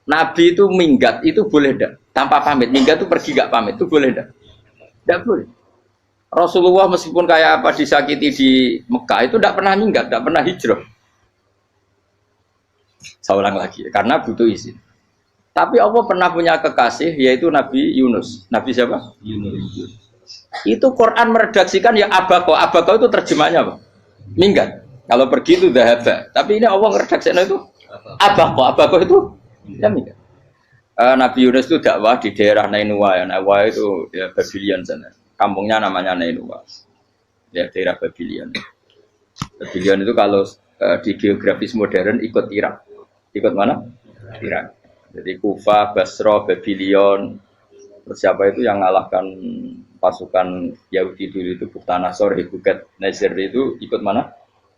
[SPEAKER 1] Nabi itu minggat itu boleh enggak? Tanpa pamit, minggat itu pergi nggak pamit itu boleh enggak? Enggak boleh. Rasulullah meskipun kayak apa disakiti di Mekah itu enggak pernah minggat, enggak pernah hijrah. Saya ulang lagi, karena butuh izin. Tapi Allah pernah punya kekasih yaitu Nabi Yunus. Nabi siapa? Yunus. Itu Quran meredaksikan ya abako. Abako itu terjemahnya apa? Minggat. Kalau pergi itu dahaba. Tapi ini Allah meredaksikan itu abako. Abako itu ya minggat. Nabi Yunus itu dakwah di daerah Nainua. Ya, Nainua itu ya Babylon sana. Kampungnya namanya Nainua. Ya daerah Babylon. Babylon itu kalau di geografis modern ikut Irak. Ikut mana? Irak. Jadi Kufa, Basra, Babylon. Terus siapa itu yang ngalahkan pasukan Yahudi dulu itu Buktanasor, Hebuket, Nasir itu ikut mana?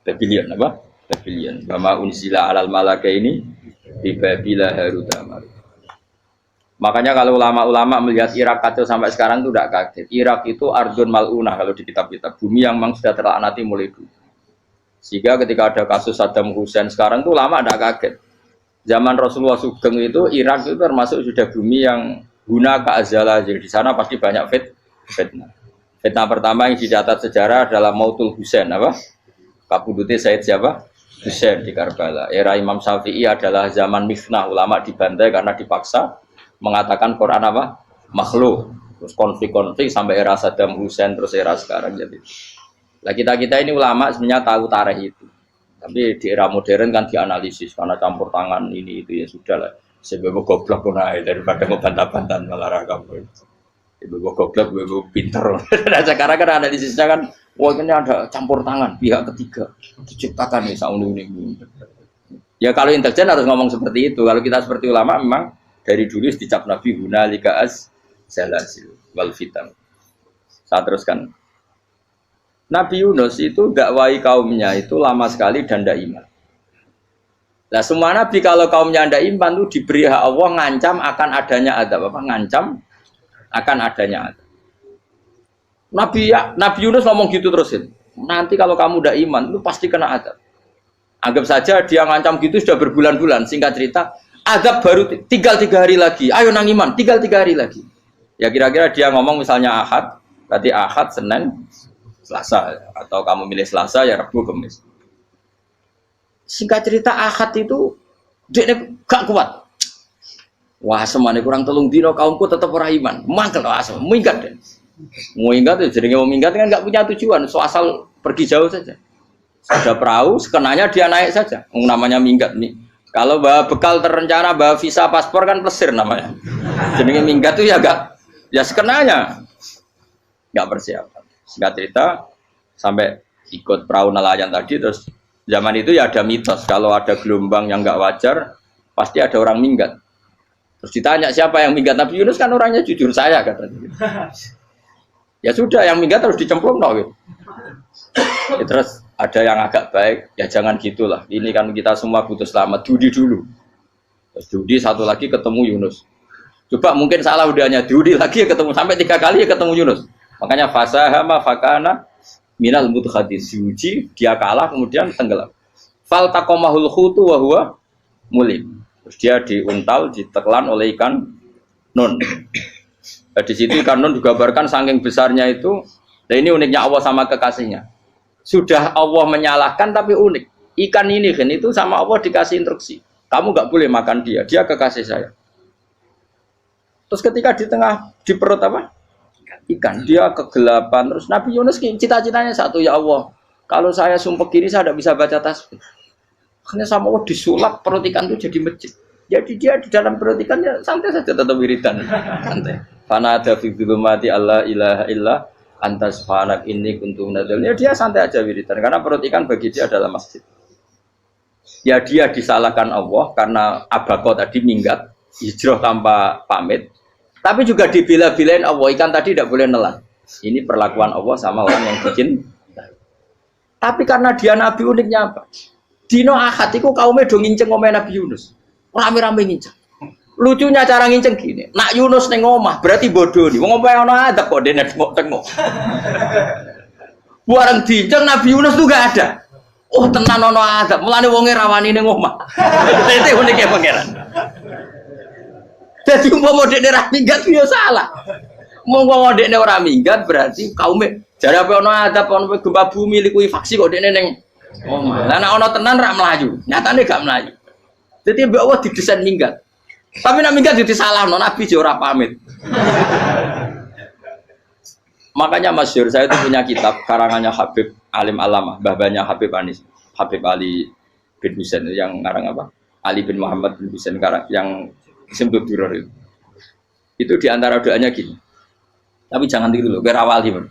[SPEAKER 1] Babylon apa? Babylon. Bama unzila alal malaka ini di Babila Harutamar. Makanya kalau ulama-ulama melihat Irak kacau sampai sekarang itu tidak kaget. Irak itu ardun mal'unah kalau di kitab-kitab. Bumi yang memang sudah terlaknati mulai dulu. Sehingga ketika ada kasus Saddam Hussein sekarang itu ulama tidak kaget. Zaman Rasulullah Sugeng itu Irak itu termasuk sudah bumi yang guna keazalah. Jadi di sana pasti banyak fitnah. Fitnah pertama yang dicatat sejarah adalah Mautul Husain apa? Kabudutnya Said siapa? Husain di Karbala. Era Imam Syafi'i adalah zaman mifnah, ulama dibantai karena dipaksa mengatakan Quran apa? Makhluk. Terus konflik-konflik sampai era Saddam Hussein terus era sekarang jadi. Lah kita ini ulama sebenarnya tahu tarikh itu. Tapi di era modern kan dianalisis karena campur tangan ini itu ya sudah lah. Sebab goblok pun daripada ngebantah-bantahan malah rakam. Ibu goblok, ibu pinter. Nah, sekarang kan analisisnya kan, wah ini ada campur tangan pihak ketiga diciptakan nih saunu ini. Ya kalau intelijen harus ngomong seperti itu. Kalau kita seperti ulama memang dari dulu dicap Nabi hunalika az zalasil wal fitan. Saya teruskan. Nabi Yunus itu dakwai kaumnya itu lama sekali dan tidak iman. Nah semua nabi kalau kaumnya tidak iman itu diberi hak Allah ngancam akan adanya adab apa? Ngancam akan adanya adab. Nabi Yunus ngomong gitu terusin. Nanti kalau kamu tidak iman itu pasti kena adab. Anggap saja dia ngancam gitu sudah berbulan-bulan. Singkat cerita, adab baru tinggal 3 hari lagi. Ayo nang iman, tinggal 3 hari lagi. Ya kira-kira dia ngomong misalnya Ahad, berarti Ahad, Senin, Selasa, atau kamu milih Selasa ya Rabu, Kamis. Singkat cerita Ahad itu dia gak kuat. Wah semane kurang 3 dino kaumku tetap ora iman. Mangkel asem, minggat deh. Minggat itu jenenge minggat kan gak punya tujuan, so asal pergi jauh saja. Ada perahu, sekenanya dia naik saja. Namanya minggat nih. Kalau bawa bekal terencana, bawa visa paspor kan plesir namanya. Jenenge minggat itu ya gak, ya sekenanya gak persiapan. Singkat cerita sampai ikut perahu nelayan tadi terus zaman itu ya ada mitos kalau ada gelombang yang nggak wajar pasti ada orang minggat. Terus ditanya siapa yang minggat, Nabi Yunus kan orangnya jujur saya katanya. Ya sudah yang minggat harus dicemplung gitu. Ya, terus ada yang agak baik ya jangan gitulah. Ini kan kita semua butuh selamat. Dudi dulu. Terus Dudi satu lagi ketemu Yunus. Coba mungkin salah udahnya Dudi lagi ya ketemu sampai 3 kali ya ketemu Yunus. Makanya fasahama fakana minal mudkhadin diuji dia kalah kemudian tenggelam. Fal taqamahul khutu wa huwa mulim. Terus dia diuntal ditelan oleh ikan nun. Nah, di situ ikan nun digambarkan saking besarnya itu. Nah ini uniknya Allah sama kekasihnya. Sudah Allah menyalahkan tapi unik. Ikan ini kan itu sama Allah dikasih instruksi. Kamu nggak boleh makan dia. Dia kekasih saya. Terus ketika di tengah di perut apa? Ikan dia kegelapan terus Nabi Yunus cita-citanya satu ya Allah kalau saya sumpah kiri saya tidak bisa baca tasbih akhirnya sama Allah disulap perut ikan itu jadi masjid jadi dia di dalam perut ikannya santai saja tetap wiridan santai fana ada fi dzulumati alla ilaha illa anta subhanak inni kuntu minadz ya dia santai aja wiridan karena perut ikan bagi dia adalah masjid ya dia disalahkan Allah karena abako tadi minggat hijrah tanpa pamit. Tapi juga dibela-belain Allah, ikan tadi tidak boleh nelan. Ini perlakuan Allah sama orang yang bikin. Tapi karena dia Nabi uniknya apa? Dino Ahad itu kaumnya do nginceng ngomel Nabi Yunus. Rame-rame nginceng. Lucunya cara nginceng gini. Nak Yunus neng omah berarti bodoh nih. Wong omah ana adab kok dene tengok-tengok. Bareng dinceng Nabi Yunus tuh gak ada. Oh tenan ono adab, mulane wonge rawani ning omah. Dite unike pangeran. Dadi umpama dekne ra minggat yo salah. Monggo dekne ora minggat berarti kaume jare apa ono adab ono gempa bumi likuifaksi kok dekne ning omah. Lah nek ono tenan ra mlayu, nyatane gak mlayu. Dadi mbok Allah didesain minggat. Tapi nek minggat yo disalahno Nabi yo ora pamit. Makanya masyhur saya itu punya kitab karangannya Habib Alim Alamah, mbah-mbahnya Habib Anis, Habib Ali bin Husain yang ngarang apa? Ali bin Muhammad bin Husain yang disebut Duror itu. Itu diantara doanya gini. Tapi jangan tiru loh, berawal gimana?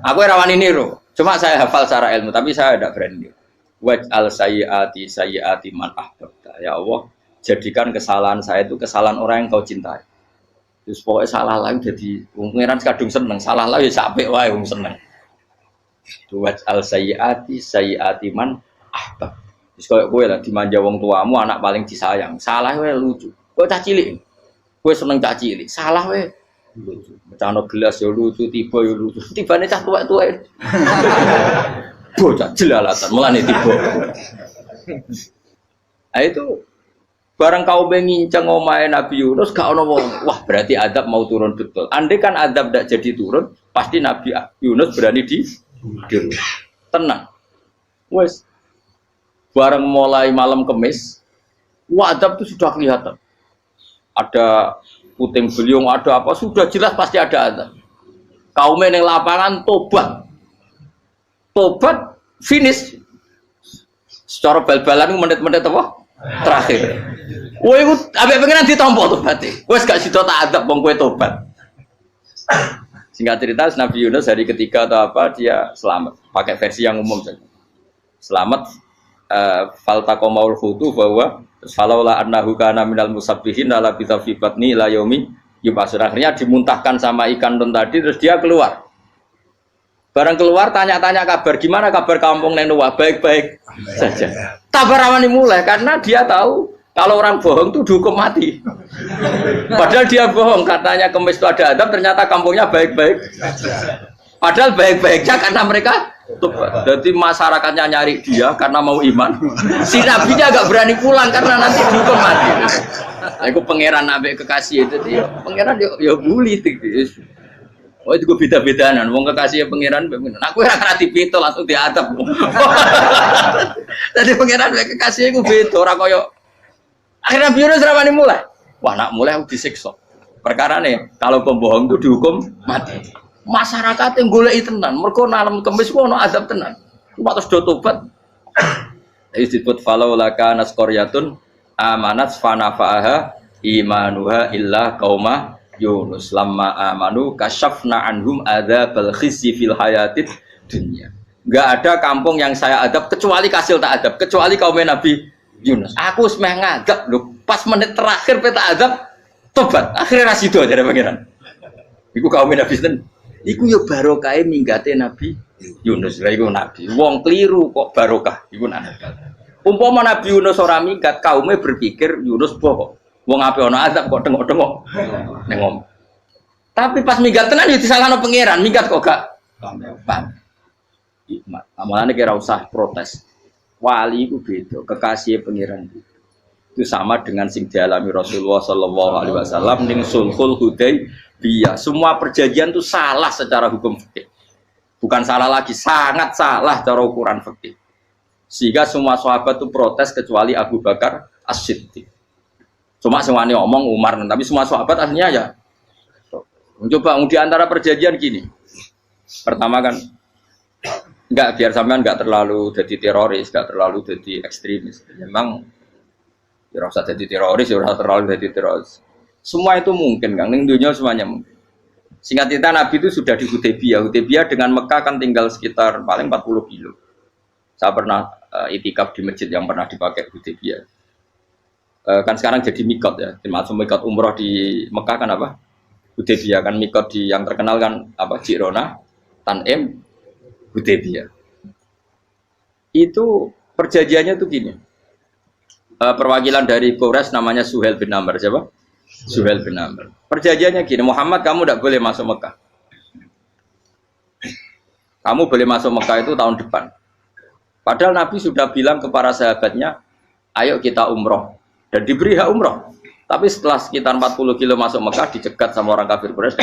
[SPEAKER 1] Aku rawan ini loh. Cuma saya hafal secara ilmu, tapi saya tidak berani. Waj'al sayyiati man ahbabta. Ya Allah, jadikan kesalahan saya itu kesalahan orang yang kau cintai. Terus pokoknya salah lagi jadi pengiran kadung seneng, salah lagi sampai wae wong seneng. Waj'al sayyiati man ahbab. Terus koyo kowe lah dimanja wong tuamu anak paling disayang. Salah wae lucu. Kowe cah cilik. Kowe seneng cah cilik. Salah wae lucu. Mecano gelas yo lucu, tiba yo lucu. Tibane cah tuwek-tuwek. Bocah jelalatan mulane tiba. Nah itu barang kau mengincang omahe Nabi Yunus gak ono wong. Wah, berarti adab mau turun betul. Andai kan adab tidak jadi turun, pasti Nabi Yunus berani di tenang. Wes. Barang mulai malam Kamis, wah adab itu sudah kelihatan. Ada puting beliung, ada apa, sudah jelas pasti ada adab. Kaum yang lapangan tobat. Tobat finish. Secara bal-balan menit-menit apa? Terakhir. Kowe iku ambek pengenan ditampa tobaté. Wes gak sida tak adab wong kowe tobat. Singkat cerita Nabi Yunus hari ketiga atau apa dia selamat. Pakai versi yang umum saja. Selamat faltaqamaul hutu bahwa falaula annahu kana minal musabbihin la bi batni ila yaumi yub'atsun. Akhirnya dimuntahkan sama ikan don tadi terus dia keluar. Barang keluar tanya-tanya kabar gimana kabar kampung Nenua baik-baik saja. Tabar awani mulai karena dia tahu kalau orang bohong itu dihukum mati. Padahal dia bohong katanya Kemis itu ada adab ternyata kampungnya baik-baik. Padahal baik-baiknya karena mereka jadi masyarakatnya nyari dia karena mau iman. Si nabinya agak berani pulang karena nanti dihukum mati. Aku pangeran ambek kekasih itu dia pangeran yo bully gitu. Oh itu beda-bedaan, wong kekasih pangeran, aku ora kena dipinto langsung diadab. Jadi pangeran kekasih aku beda, ora koyo. Akhirnya Nabi Yunus rawani mulai. Wah nak mulai aku disiksa. Perkara nih, kalau pembohong itu dihukum mati. Masyarakat yang goleki tenan, mergo nalem Kemis ku ono adab tenan. Cuma terus do tobat. Disebut falau laka nasqaryatun amanat fanafa'aha imanuha illa qauma Yunus lamma amanu kasyafna anhum adzabal khizyi fil hayatid dunya. Enggak ada kampung yang saya adab kecuali kasil tak adab, kecuali kaum Nabi Yunus. Aku wis meh ngadab lho, pas menit terakhir peta adab tobat. Akhirnya ra sida jare pangeran. Iku kaum Nabi sinten? Iku yo barokah minggate Nabi Yunus. Lah iku nabi. Wong kliru kok barokah iku nabi. Umpama Nabi Yunus ora minggat, kaume berpikir Yunus bohong. Wong ape ana azab kok tengok-tengok ning omah. Tapi pas minggat tenan yo disalahno pangeran, minggat kok gak paham. Hikmat. Amalane kira usah protes. Wali itu beda, kekasih pangeran itu sama dengan sing dialami Rasulullah sallallahu alaihi wasallam ning Sulhul Hudaybiyah. Semua perjanjian itu salah secara hukum fikih. Bukan salah lagi, sangat salah cara ukuran fikih. Sehingga semua sahabat itu protes kecuali Abu Bakar As-Siddiq. Cuma semuanya ngomong Umar, tapi semua sahabat aslinya ya. Coba di antara perjanjian gini. Pertama kan enggak biar sampean enggak terlalu jadi teroris, enggak terlalu jadi ekstremis. Memang ya usah jadi teroris, ya usah terlalu jadi teroris. Semua itu mungkin, Kang. Ning dunia semuanya mungkin. Singkat cerita Nabi itu sudah di Hudaybiyah. Hudaybiyah dengan Mekah kan tinggal sekitar paling 40 kilo. Saya pernah itikaf di masjid yang pernah dipakai Hudaybiyah. Kan sekarang jadi mikot ya, termasuk mikot umroh di Mekah kan apa? Hudaybiyah kan mikot di yang terkenal kan apa? Jirona, Tanim, Hudaybiyah. Itu perjanjiannya tuh gini. Perwakilan dari Quraisy namanya Suhail bin Amr, siapa? Suhail bin Amr. Perjanjiannya gini, Muhammad kamu tidak boleh masuk Mekah. Kamu boleh masuk Mekah itu tahun depan. Padahal Nabi sudah bilang ke para sahabatnya, ayo kita umroh. Dan diberi hak umroh. Tapi setelah sekitar 40 kilo masuk Mekah, dicegat sama orang kafir Quraisy.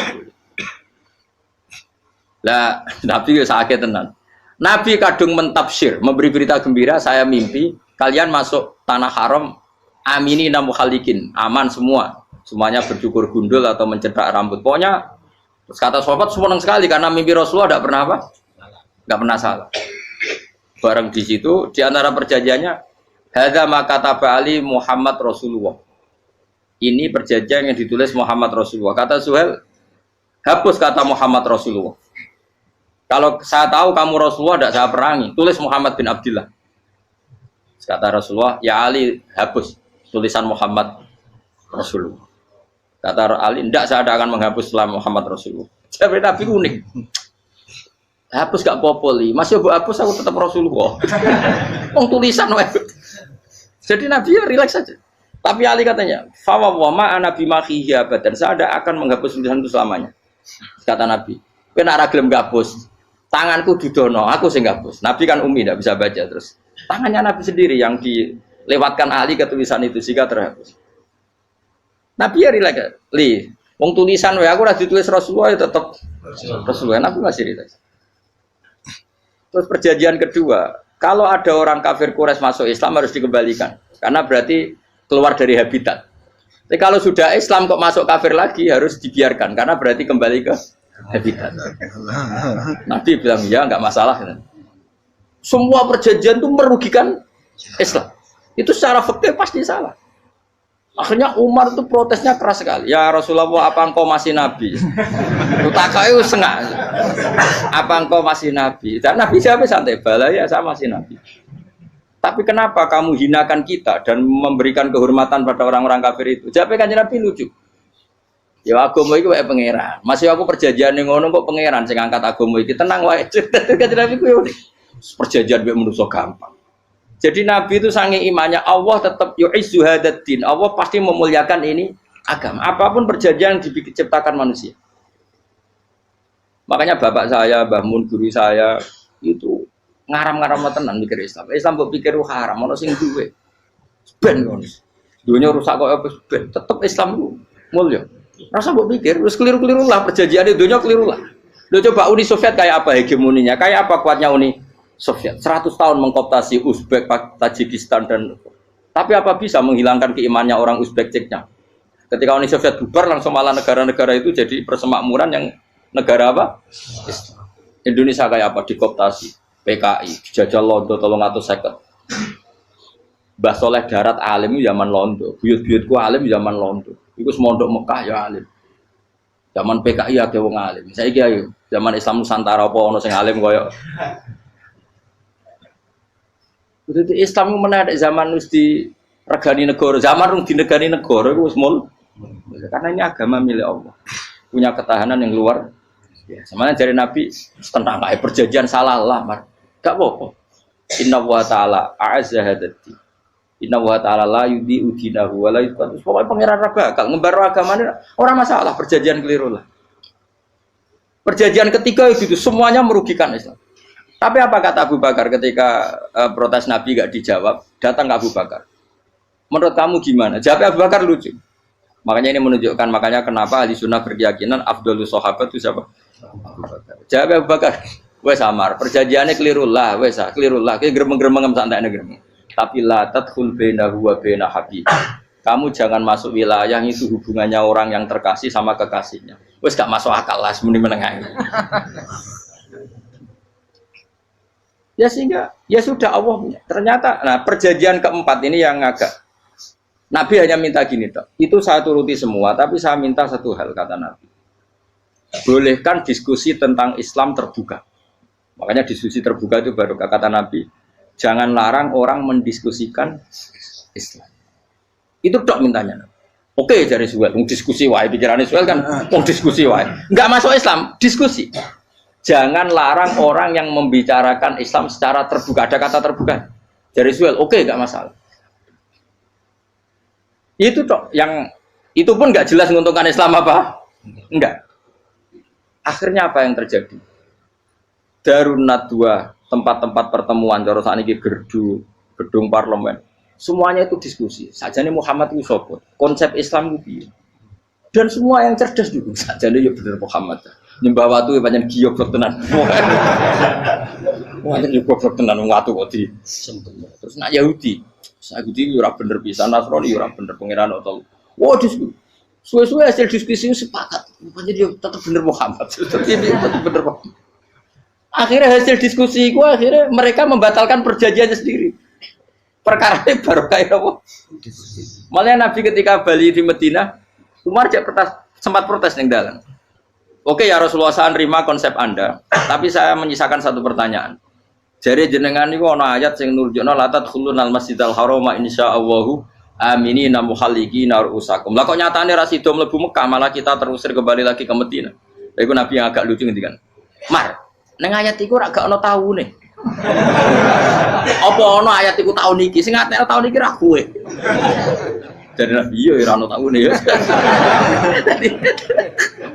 [SPEAKER 1] Lah, Nabi sakit tenan. Nabi kadung mentafsir, memberi berita gembira, saya mimpi kalian masuk tanah haram amini namu khalikin, aman semua. Semuanya bercukur gundul atau mencetak rambut. Pokoknya terus kata sahabat senang sekali karena mimpi Rasulullah tidak pernah apa? Enggak pernah salah. Bareng di situ di antara perjanjiannya hadza ma kataba Ali Muhammad Rasulullah. Ini perjanjian yang ditulis Muhammad Rasulullah. Kata Suhail, hapus kata Muhammad Rasulullah. Kalau saya tahu kamu Rasulullah tidak saya perangi, tulis Muhammad bin Abdullah. Kata Rasulullah, ya Ali hapus tulisan Muhammad Rasulullah. Kata Ali, tidak saya akan menghapus setelah Muhammad Rasulullah. Tapi Nabi unik. Hapus gak popoli, masih aku hapus aku tetap Rasulullah. Tulisan Jadi Nabi ya relax saja. Tapi Ali katanya, fawwama ana bimakhihi abadan. Saya tidak akan menghapus tulisan itu selamanya. Kata Nabi, kena ragilem gapus. Tanganku didono, aku sing gapus. Nabi kan umi tidak bisa baca terus. Tangannya Nabi sendiri yang dilewatkan Ali ke tulisan itu sehingga terhapus. Nabi ya relax. Wong tulisan wae aku ora ditulis Rasulullah ya tetap Rasulullah. Nabi masih relax. Terus perjanjian kedua, kalau ada orang kafir Quraisy masuk Islam harus dikembalikan karena berarti keluar dari habitat. Tapi kalau sudah Islam kok masuk kafir lagi harus dibiarkan karena berarti kembali ke habitat. Nabi bilang ya nggak masalah. Semua perjanjian itu merugikan Islam. Itu secara fikih pasti salah. Akhirnya Umar itu protesnya keras sekali. Ya Rasulullah, apa engkau masih Nabi? Utakai sengak. Apa engkau masih Nabi? Dan Nabi siapa santai bala ya saya masih Nabi. Tapi kenapa kamu hinakan kita dan memberikan kehormatan pada orang-orang kafir itu? Jawabnya kan Nabi lucu. Ya agama iki wae pangeran. Masih aku perjanjian ning ngono kok pangeran sing angkat agama iki tenang wae. Kanjeng Nabi ku perjanjian wae manusa gampang. Jadi Nabi itu saking imannya Allah tetap yu'izzu hadaddin. Allah pasti memuliakan ini agama. Apapun perjanjian yang diciptakan manusia. Makanya bapak saya, Mbah Mun guru saya itu ngaram-ngaram tenan mikir Islam. Islam mbok pikir haram ono sing duwe. Ben ngono. Dunya rusak kok ben tetep Islam ku mulya. Rasa mbok pikir, terus keliru-keliru lah perjanjian di dunia keliru lah. Lo coba Uni Soviet kayak apa hegemoninya, kayak apa kuatnya Uni Soviet. 100 tahun mengkooptasi Uzbek, Tajikistan dan tapi apa bisa menghilangkan keimannya orang Uzbek Ceknya. Ketika Uni Soviet bubar langsung malah negara-negara itu jadi persemakmuran yang negara apa? Indonesia kayak apa dikooptasi, PKI, dijajah Londo 350. Mbah Soleh Darat alim zaman Londo, buyut-buyutku alim zaman Londo. Iku semondok Mekah ya alim. Zaman PKI ada wong alim. Saiki ayo, zaman Islam Nusantara apa ono sing alim koyo. Dadi Islam ku menawa zaman wis di regani negara, zaman rung dinegani negara iku wis mul. Karena ini agama milik Allah. Punya ketahanan yang luar biasa. Sebenarnya dari Nabi tentang kayak perjanjian salah lah, Mar. Gak apa-apa. Inna wa ta'ala a'azza hadati. Inna wa ta'ala la yudhi udinahu wa la yudhi. Pokoknya pengiran raga, kalau ngebaru agamanya orang masalah, perjanjian keliru lah. Perjanjian ketiga itu semuanya merugikan Islam. Tapi apa kata Abu Bakar ketika protes Nabi gak dijawab, datang ke Abu Bakar. Menurut kamu gimana? Jawab Abu Bakar lucu. Makanya ini menunjukkan, makanya kenapa ahli sunnah berkeyakinan Afdhalus Sahabat itu siapa? Abu Bakar. Jawab Abu Bakar, wes samar, perjanjiannya keliru lah, wes keliru lah, kayak geremeng-geremeng santai geremeng. Tapi la tadkhul bainahu wa baina habib. Kamu jangan masuk wilayah itu hubungannya orang yang terkasih sama kekasihnya. Wes gak masuk akal lah semuni menengah. Ya sehingga ya sudah Allah punya. Ternyata nah perjanjian keempat ini yang agak Nabi hanya minta gini toh. Itu saya turuti semua, tapi saya minta satu hal kata Nabi. Bolehkan diskusi tentang Islam terbuka. Makanya diskusi terbuka itu baru kata Nabi. Jangan larang orang mendiskusikan Islam. Itu dok mintanya. Oke, dari Suhail, diskusi wae pikirannya Suhail kan, diskusi wae. Enggak masuk Islam, diskusi. Jangan larang orang yang membicarakan Islam secara terbuka. Ada kata terbuka. Dari Suhail, oke, enggak masalah. Itu dok yang itu pun enggak jelas menguntungkan Islam apa? Enggak. Akhirnya apa yang terjadi? Darun Nadwa, tempat-tempat pertemuan cara sakniki gedung parlemen. Semuanya itu diskusi. Sajane Muhammad itu sapa? Konsep Islam itu piye? Dan semua yang cerdas juga sajane ya bener Muhammad. Nyembah watu ya pancen giyoblok tenan. Wah, iki goblok tenan watu kok di. Terus nak Yahudi ora bener pisan, Nasrani ora bener pangeran atau. Wah, diskusi. Suwe-suwe hasil diskusi sepakat. Pancen dia tetap bener Muhammad. Tetap bener Muhammad. Akhirnya hasil diskusi itu akhirnya mereka membatalkan perjanjiannya sendiri. Perkara ini baru kayak apa? Malah Nabi ketika balik di Madinah, Umar sempat protes yang dalam. Oke ya Rasulullah, saya nerima konsep Anda, tapi saya menyisakan satu pertanyaan. Jadi jenengan itu ana ayat yang nurjukna la tadkhulunal masjidal harama insyaallahu aminina muhallikina ru'usakum. Lah kok nyatane ra sida mlebu Mekah, malah kita terusir kembali lagi ke Madinah. Lha iku Nabi yang agak lucu ngendikan. Mar, ning ayat iku ra gak ana taune. Apa ana ayat iku taun iki? Sing ngatene taun iki ra kowe. Dari Nabi iya ora ono taune ya.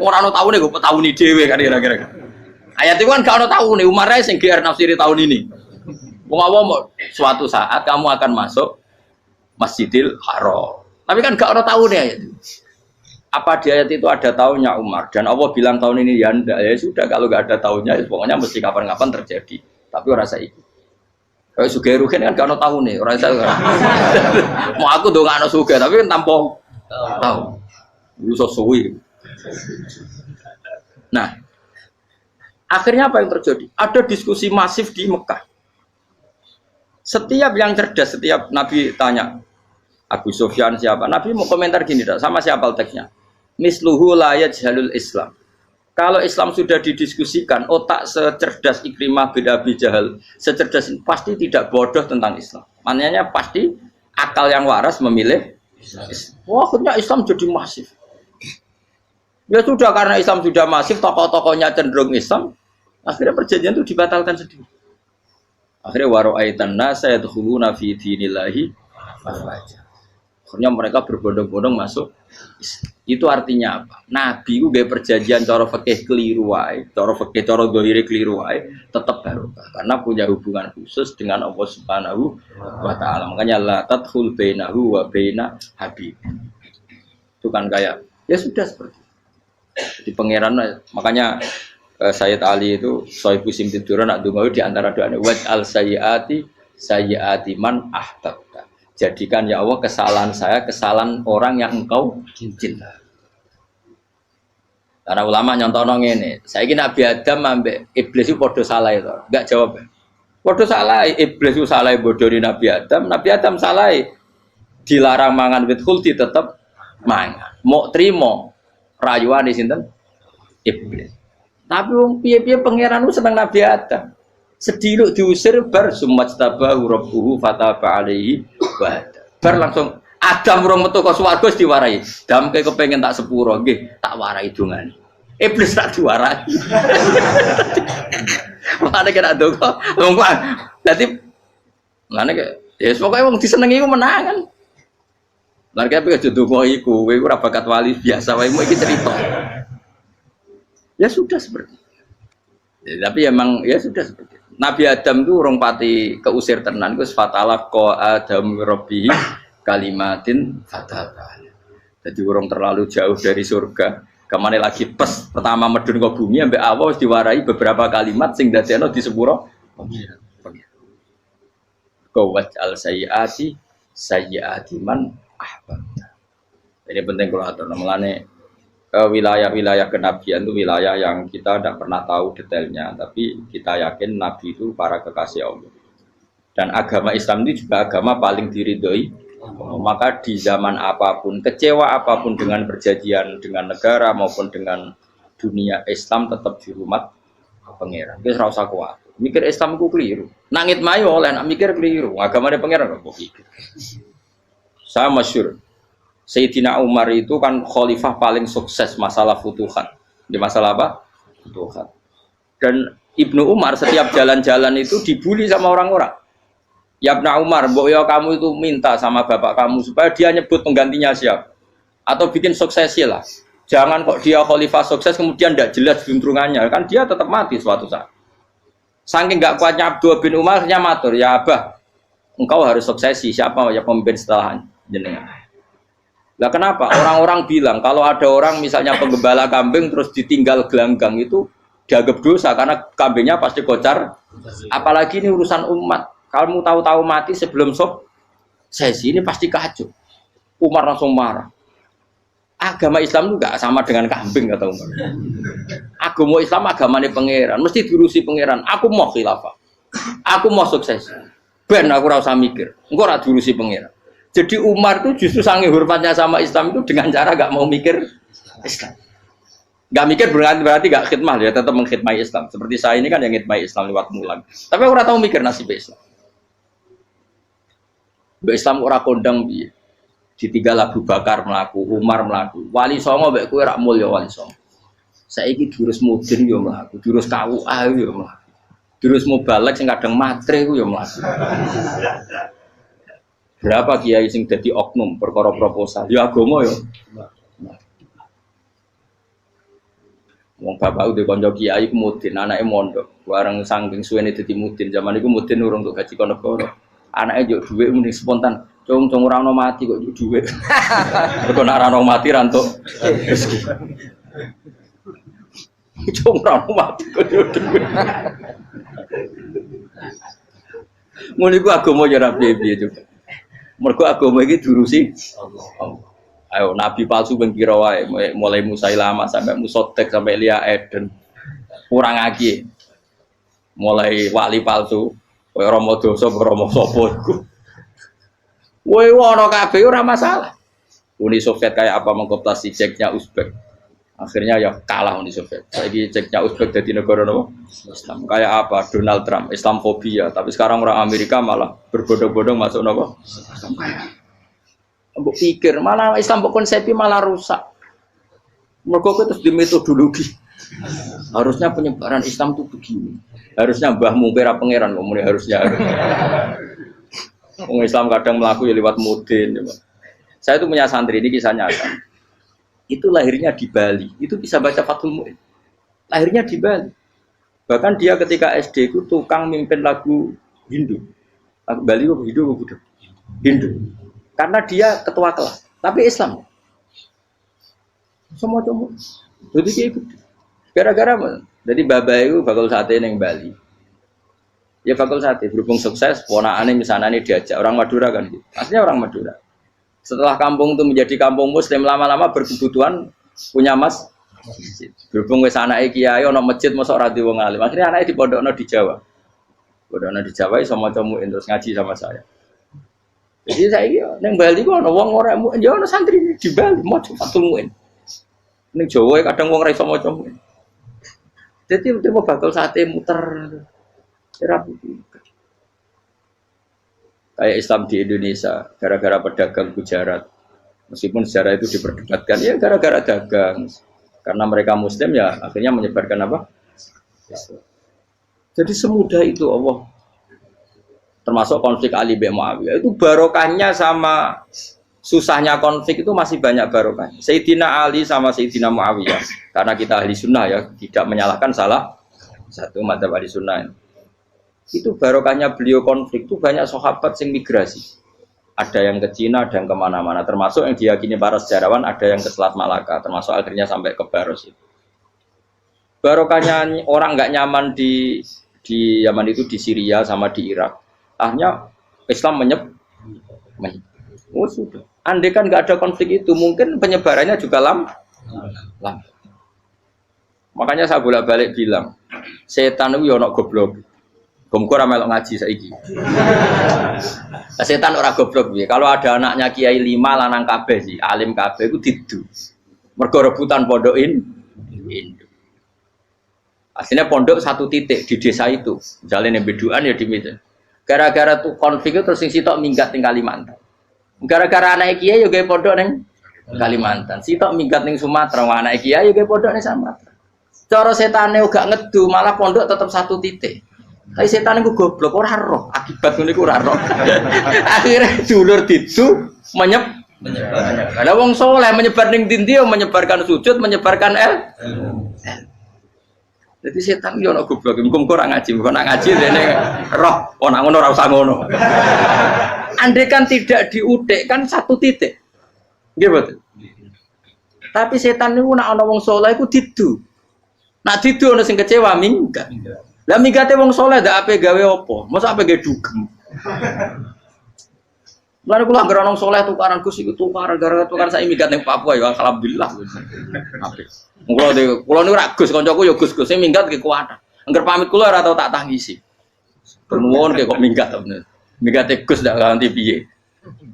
[SPEAKER 1] Ora ono taune kok tauni dhewe kan kira-kira. Ayat itu kan gak ono taune, Umar ae sing GR nafsiri tahun ini. Wong awam suatu saat kamu akan masuk Masjidil Haram. Tapi kan gak ono taune ayat itu. Apa di ayat itu ada tahunnya Umar dan Allah bilang tahun ini ya ndak, ya sudah kalau gak ada tahunnya ya pokoknya mesti kapan-kapan terjadi. Tapi ora saiki. Kayak sugih rugen kan gak ono tahune, ora iso. Mau aku ndongakno sugih tapi kan tanpa tahu. Iso suwi. Nah, akhirnya apa yang terjadi? Ada diskusi masif di Mekah. Setiap yang cerdas, setiap Nabi tanya Abu Sufyan siapa? Nabi mau komentar gini, sama siapa teksnya? Misluhu la yajhalul Islam. Kalau Islam sudah didiskusikan, otak secerdas Ikrimah bin Abi Jahal, secerdas pasti tidak bodoh tentang Islam. Maknanya pasti akal yang waras memilih Islam. Wah, akhirnya Islam jadi masif. Ya sudah, karena Islam sudah masif, tokoh-tokohnya cenderung Islam, akhirnya perjanjian itu dibatalkan sendiri. Akhirnya waro'aitan nasa yadkhuluna fi dinillahi afwaja. Akhirnya mereka berbondong-bondong masuk Islam. Itu artinya apa? Nabi itu gaya perjanjian cara fikih keliru wae, cara fikih cara zahire keliru wae, tetap barokah karena punya hubungan khusus dengan Allah Subhanahu wa taala. Makanya la tadkhul bainahu wa baina habib. Itu kan kayak ya sudah seperti itu. Di pangeran makanya Sayyid Ali itu Sohibu Simtiduran nak dungawi di antara doanya waj'al sayyiati man ahtabta. Jadikan ya Allah kesalahan saya kesalahan orang yang engkau cinta. Karena ulama nyontono ngene, saiki Nabi Adam ambek iblis itu padha salah itu. Enggak jawab. Padha salah, iblis itu salah bodoni Nabi Adam salah. Dilarang mangan wit khuldi tetep mangan. Mau trimo rayuane sinten? Iblis. Tapi wong piye-piye pangeran itu seneng Nabi Adam. Sediluk diusir bar sumajtabahu rabbuhu fataba alaihi wa bar langsung Adam urung metu ka swarga wis diwarai. Dam kowe kepengin tak sepuro nggih, tak warai dongane. Iblis tak diwarai. Makane kena donga. Wong kuwi dadi ngene ke ya pokoke wong disenengi ku menangan. Lan kaya aja donga iku, kowe ora bakat wali biasa wae iki cerita. Ya sudah seperti itu. Ya, tapi emang ya sudah seperti itu. Nabi Adam itu urung pati keusir tenan iku fatala qa Adam rabbi kalimatin fataba. Jadi urung terlalu jauh dari surga. Kemana lagi pas pertama medun ke bumi ambek Allah wis diwarai beberapa kalimat sing dadekno di sepuro pengiran. Qawat al sayyiati man ahbabta. Ini penting kalau atur namanya wilayah-wilayah kenabian itu wilayah yang kita tidak pernah tahu detailnya, tapi kita yakin Nabi itu para kekasih Allah. Dan agama Islam ini juga agama paling diridhoi. Maka di zaman apapun, kecewa apapun dengan perjanjian dengan negara maupun dengan dunia, Islam tetap di rumah pangeran. Kita ora usah kuat. Mikir Islam ku keliru. Nangit mayo oleh nak mikir keliru. Agamane pangeran kok pikir. Saya masyhur Sayyidina Umar itu kan khalifah paling sukses masalah futuhat. Di masalah apa? Futuhat. Dan Ibnu Umar setiap jalan-jalan itu dibully sama orang-orang. Ya Ibnu Umar, mbok ya kamu itu minta sama bapak kamu supaya dia nyebut penggantinya siapa. Atau bikin suksesi lah. Jangan kok dia khalifah sukses kemudian tidak jelas juntrungannya. Kan dia tetap mati suatu saat. Saking nggak kuatnya Abdullah bin Umar matur, ya Abah, engkau harus suksesi, siapa ya pemimpin setelah jenengan. Lah kenapa? Orang-orang bilang kalau ada orang misalnya penggembala kambing terus ditinggal gelanggang itu dianggap dosa karena kambingnya pasti kocar. Apalagi ini urusan umat. Kamu tahu-tahu mati sebelum sesi ini pasti kacau. Umar langsung marah. Agama Islam itu gak sama dengan kambing kata Umar. Agama Islam agamanya pangeran, mesti diurusi pangeran. Aku mau khilafah. Aku mau sukses. Ben aku ora usah mikir. Engko ora diurusi pangeran. Jadi Umar itu justru sange hormatnya sama Islam itu dengan cara gak mau mikir Islam. Gak mikir berarti gak khidmah ya, tetap mengkhidmati Islam. Seperti saya ini kan yang khidmati Islam lewat mulang. Tapi aku ora tahu mikir nasib Islam. Islam ora kondang piye. Ditinggal Abu Bakar mlaku, Umar mlaku. Wali songo mek kowe rak mulya wali songo. Saiki durus mudin yo mlaku, durus KUA yo mlaku. Durus mubalek sing kadang matre ku yo mlaku. Berapa kiai sing dadi oknum perkara proposal? Ya agama yo. Wong bapak udah konco kiai ku mudin, anake mondok. Bareng saking suwene dadi mudin, zaman iku mudin urung untuk gaji negara. Anake njuk dhuwit muni spontan. Cung ora ono mati kok njuk dhuwit. Mergo nek ora ono mati ra entuk rezeki. Cung ora ono mati kok njuk dhuwit. Ngono iku agama ya ra piye-piye juga. Mergo agama iki diurusi Allah. Ayo nabi palsu ping pira wae, mulai Musailama sampai Musotek sampai Lia Eden. Kurang lagi. Mulai wali palsu, koyo Rama Dosa, Rama sapa iku. Woi ono kabeh ora masalah. Uni Soviet kayak apa mengkooptasi Ceknya Uzbek. Akhirnya ya kalah Uni Soviet. Saiki Ceknya Uzbek jadi negara apa? Islam. Kayak apa? Donald Trump, Islamfobia. Tapi sekarang orang Amerika malah berbondong-bondong masuk apa? Islam kaya. Mbok pikir malah Islam konsepi malah rusak. Mergo terus di metodologi. Harusnya penyebaran Islam itu begini. Harusnya Mbah Mumpera pangeran kok harusnya. Wong Islam kadang melaku ya lewat mudin. Saya itu punya santri ini kisah nyata. Itu lahirnya di Bali. Itu bisa baca Fathul Mu'in. Lahirnya di Bali. Bahkan dia ketika SD itu tukang mimpin lagu Hindu. Lagu Bali kok Hindu kok Buddha? Hindu. Karena dia ketua kelas, tapi Islam. Semua cuma. Jadi kayak gitu. Gara-gara jadi bapak itu bakal sate neng Bali. Ya bakal sate berhubung sukses, ponakane misalnya diajak orang Madura kan gitu. Aslinya orang Madura. Setelah kampung itu menjadi kampung Muslim lama-lama berkebutuhan punya masjid. Berhubung wis anake kiai ana masjid mosok ora diwong alim. Akhirnya anake dipondokno di Jawa. Pondokno di Jawa iso maca muin terus ngaji sama saya. Jadi saya ini, neng Bali kok ada wong ora muin, ya ada santri di Bali mau Fathul Mu'in. Neng Jawa kadang wong ora iso maca muin. Jadi dia mau bakal sate muter, kayak Islam di Indonesia, gara-gara pedagang Gujarat. Meskipun sejarah itu diperdebatkan, ya gara-gara dagang. Karena mereka Muslim ya akhirnya menyebarkan apa? Jadi semudah itu Allah. Termasuk konflik Ali bin Muawiyah itu barokahnya sama susahnya konflik itu masih banyak barokahnya. Sayyidina Ali sama Sayyidina Muawiyah karena kita ahli sunnah ya tidak menyalahkan salah satu madzhab ahli sunnah. Itu barokahnya beliau konflik itu banyak sahabat yang migrasi. Ada yang ke Cina, ada yang kemana-mana. Termasuk yang diyakini para sejarawan ada yang ke Selat Malaka. Termasuk akhirnya sampai ke Baros itu. Barokahnya orang nggak nyaman di Yaman itu di Syria sama di Irak. Akhirnya Islam oh sudah. Andai kan nggak ada konflik itu, mungkin penyebarannya juga lama. Makanya saya bolak-balik bilang, setan itu ono goblok. Gomko ora melok ngaji saiki. Setan ora goblok piye? Kalau ada anaknya kiai 5 lanang kabeh sih, alim kabeh iku didu. Mergo rebutan pondokin induk. Aslinya pondok satu titik di desa itu. Misalnya yang beduan ya di meja. Gara-gara tuh konflik itu terus sing sitok minggat ning Kalimantan. Gara-gara anak kiai yo gawe pondok ning Kalimantan. Sitok minggat ning Sumatera, anak kiai yo gawe pondok ning Sumatera. Cara setane gak ngedu, malah pondok tetap satu titik. Tapi setan iku goblok ora roh, akibat ngene iku ora roh. Akhire dulur didu menyebar. Ada wong soleh menyebar ning ndi menyebarkan sujud, menyebarkan Jadi setan yo ono goblok, muga ora ngaji, muga nak ngaji dene roh, ana ngono ora usah ngono. Andai kan tidak diudik kan satu titik. Nggih betul. Tapi setan niku nak ana wong saleh iku didu. Nak didu ana sing kecewa minggat. Lah minggate wong saleh ndak ape gawe apa? Mosok ape gawe dugem. Lalu kula anggere ana saleh tukaran Gus iku tukaran gara-gara tukar sak minggat ning Papua ya alhamdulillah. Apik. Kula niku ra Gus kancaku ya Gus-Gus sing minggat ki kuwat. Angger pamit kula ora tau tak tangisi. Nuwun kok minggat to bener. Minggate Gus ndak ganti piye.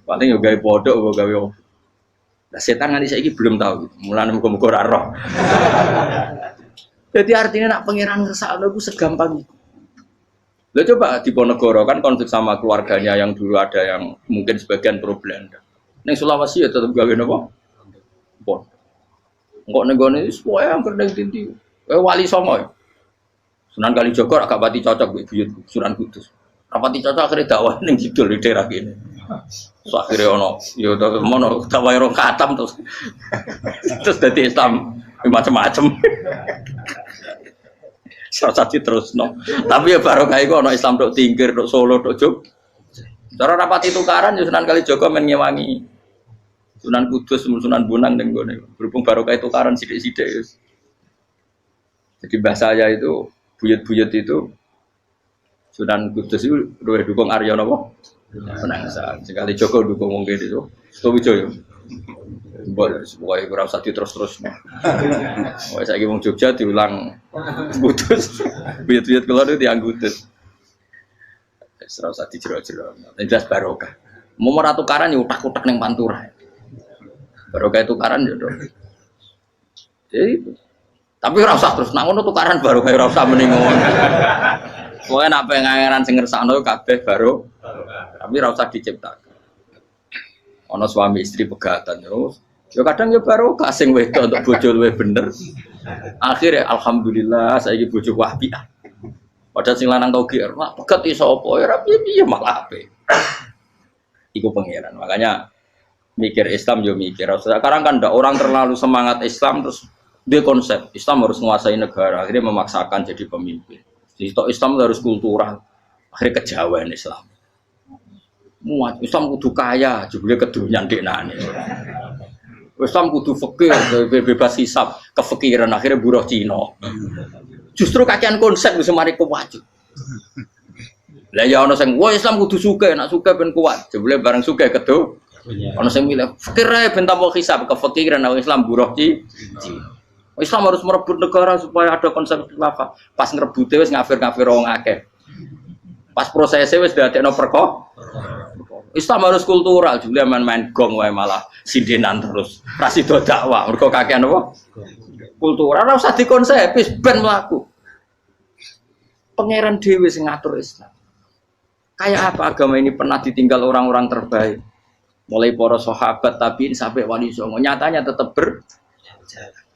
[SPEAKER 1] Paling yo gawe podok apa gawe opo. Lah setan nganti saiki belum tahu. Mulane muga-muga ora roh. Jadi artinya nak pangeran ngersakno iku segampang itu. Lah coba di Ponegoro kan konflik sama keluarganya yang dulu ada yang mungkin sebagian pro Belanda. Ning Sulawesi ya tetep gawe napa? Pon. Engko ning gone wis wae angker ning tinti. Wali Songo. Ya. Sunan Kalijaga agak pati cocok mbek buyut Sunan Kudus. Rapati cocok akhirnya dakwah ning kidul di daerah kene. So akhirnya ono ya mono dakwah rong khatam terus dadi Islam macam-macam. Serasa terus no. Tapi ya barokah iku ana Islam tok Tingkir, tok Solo, tok Jog. Cara rapati tukaran ya Sunan Kalijaga men ngewangi Sunan Kudus, Sunan Bonang ning gone. Berhubung barokah tukaran sithik-sithik ya. Jadi bahasa saya itu buyut-buyut itu Sunan Kudus itu luwih dukung Arya napa? Penangsa. Sekali Joko dukung wong kene itu. Stowijoyo. Pokoknya ora usah diterus-terus. Wah saiki wong Jogja diulang Kudus. Buyut-buyut kula itu tiyang Kudus. Wis ora usah dijero-jero. Jelas barokah. Mau ora tukaran ya utak-utak ning Pantura. Barokah tukaran ya to. Jadi tapi ora usah terus nang ngono tukaran barokah ora usah mending ngono. Pokoke nek pengangeran sing ngersakno kabeh baro. Tapi ora usah diciptakan. Ana suami istri pegatan terus. Ya kadang ya barokah sing wedok untuk bojo luwih bener. Akhirnya alhamdulillah saiki bojoku apik. Padahal sing lanang tau GR, mak pegat iso apa ya ora piye malah apik. Iku pangeran. Makanya mikir Islam yo mikir. Sekarang kan ndak orang terlalu semangat Islam terus dia konsep Islam harus menguasai negara, akhirnya memaksakan jadi pemimpin. Jadi Islam harus kultural, akhirnya kejauhan Islam. Muat Islam kudu kaya, jebule kedunyan deknane. Islam kudu fakir, bebas hisab, kefikiran akhirnya buruh Cina. Justru kakean konsep wis mari kuwajib. Lah ya ana sing wah Islam kudu sugih, nek sugih ben kuat. Jebule bareng sugih kedo. Ana sing milih fakir ae ben tambah hisab, kefikiran Islam buruh Cina. Islam harus merebut negara supaya ada konsep khilafah. Pas ngerebute wis ngafir-ngafir wong akeh. Pas prosesnya wis dadekno perkara. Islam harus kultural, juga main-main gong wae malah sindenan terus. Ra sida dakwah, mergo kakean apa? Kultural ora usah dikonsepis ben mlaku. Pangeran dhewe sing ngatur Islam. Kayak apa agama ini pernah ditinggal orang-orang terbaik. Mulai para sahabat tabiin sampai wali songo, nyatanya tetap berjalan.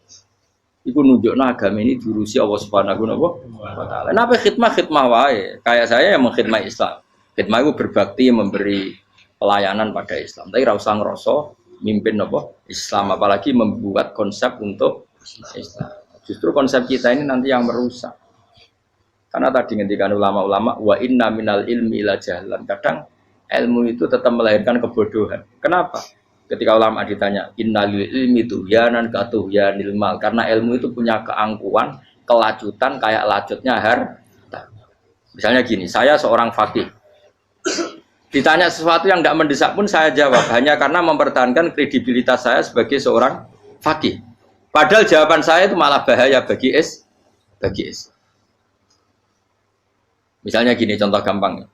[SPEAKER 1] Iku nunjukno agama ini diurusi Allah Subhanahu wa taala. Napa khidmah wae. Kayak saya yang mengkhidmati Islam. Khidmah itu berbakti memberi pelayanan pada Islam. Tapi ora usah ngrasa mimpin apa Islam, apalagi membuat konsep untuk Islam. Justru konsep kita ini nanti yang merusak. Karena tadi ngendikan ulama-ulama wa inna minal ilmi ila jahlan. Kadang ilmu itu tetap melahirkan kebodohan. Kenapa? Ketika ulama ditanya innalil ilmi tuhyanan katuhyanil mal, karena ilmu itu punya keangkuhan, kelajutan kayak lacutnya harta. Misalnya gini, saya seorang faqih. Ditanya sesuatu yang tidak mendesak pun saya jawab hanya karena mempertahankan kredibilitas saya sebagai seorang faqih. Padahal jawaban saya itu malah bahaya bagi Islam. Misalnya gini contoh gampang.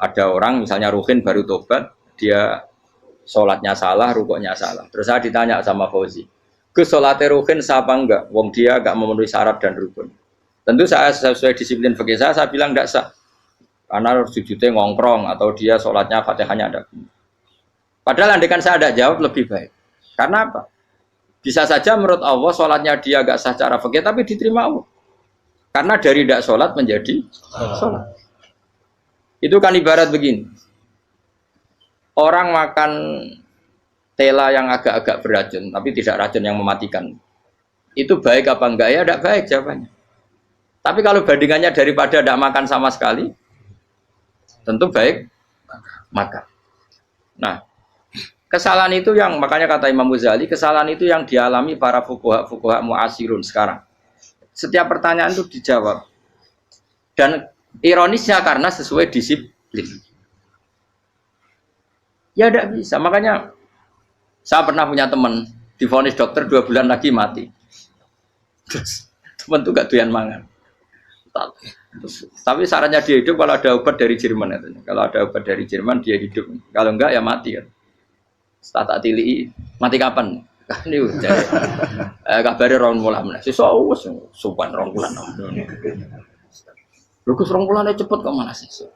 [SPEAKER 1] Ada orang misalnya Ruhin baru tobat, dia sholatnya salah, rukuknya salah. Terus saya ditanya sama Fauzi, ke sholatnya Ruhin sah apa enggak? Wong dia enggak memenuhi syarat dan rukun. Tentu saya sesuai disiplin fikih saya bilang enggak sah. Karena sujudnya ngongkrong atau dia sholatnya fatihahnya ada. Padahal andaikan saya ada jawab lebih baik. Karena apa? Bisa saja menurut Allah sholatnya dia enggak sah secara fikih tapi diterima Allah. Karena dari tidak sholat menjadi sholat. Itu kan ibarat begini. Orang makan tela yang agak-agak beracun, tapi tidak racun yang mematikan. Itu baik apa enggak? Ya tidak baik jawabannya. Tapi kalau bandingannya daripada tidak makan sama sekali, tentu baik makan. Nah, kesalahan itu yang makanya kata Imam Ghazali, kesalahan itu yang dialami para fuqaha mu'asirun sekarang. Setiap pertanyaan itu dijawab. Dan ironisnya karena sesuai disiplin. Ya tidak bisa. Makanya saya pernah punya teman divonis dokter 2 bulan lagi mati. Terus teman itu gak doyan mangan. Tapi sarannya dia hidup kalau ada obat dari Jerman katanya. Kalau ada obat dari Jerman dia hidup. Kalau enggak ya mati kan. Tak tili mati kapan? Kan itu jadi kabare rong wulan. Sesuk wis sopan rong wulan. Lho Gus rong wulane cepet kok malah sesuk.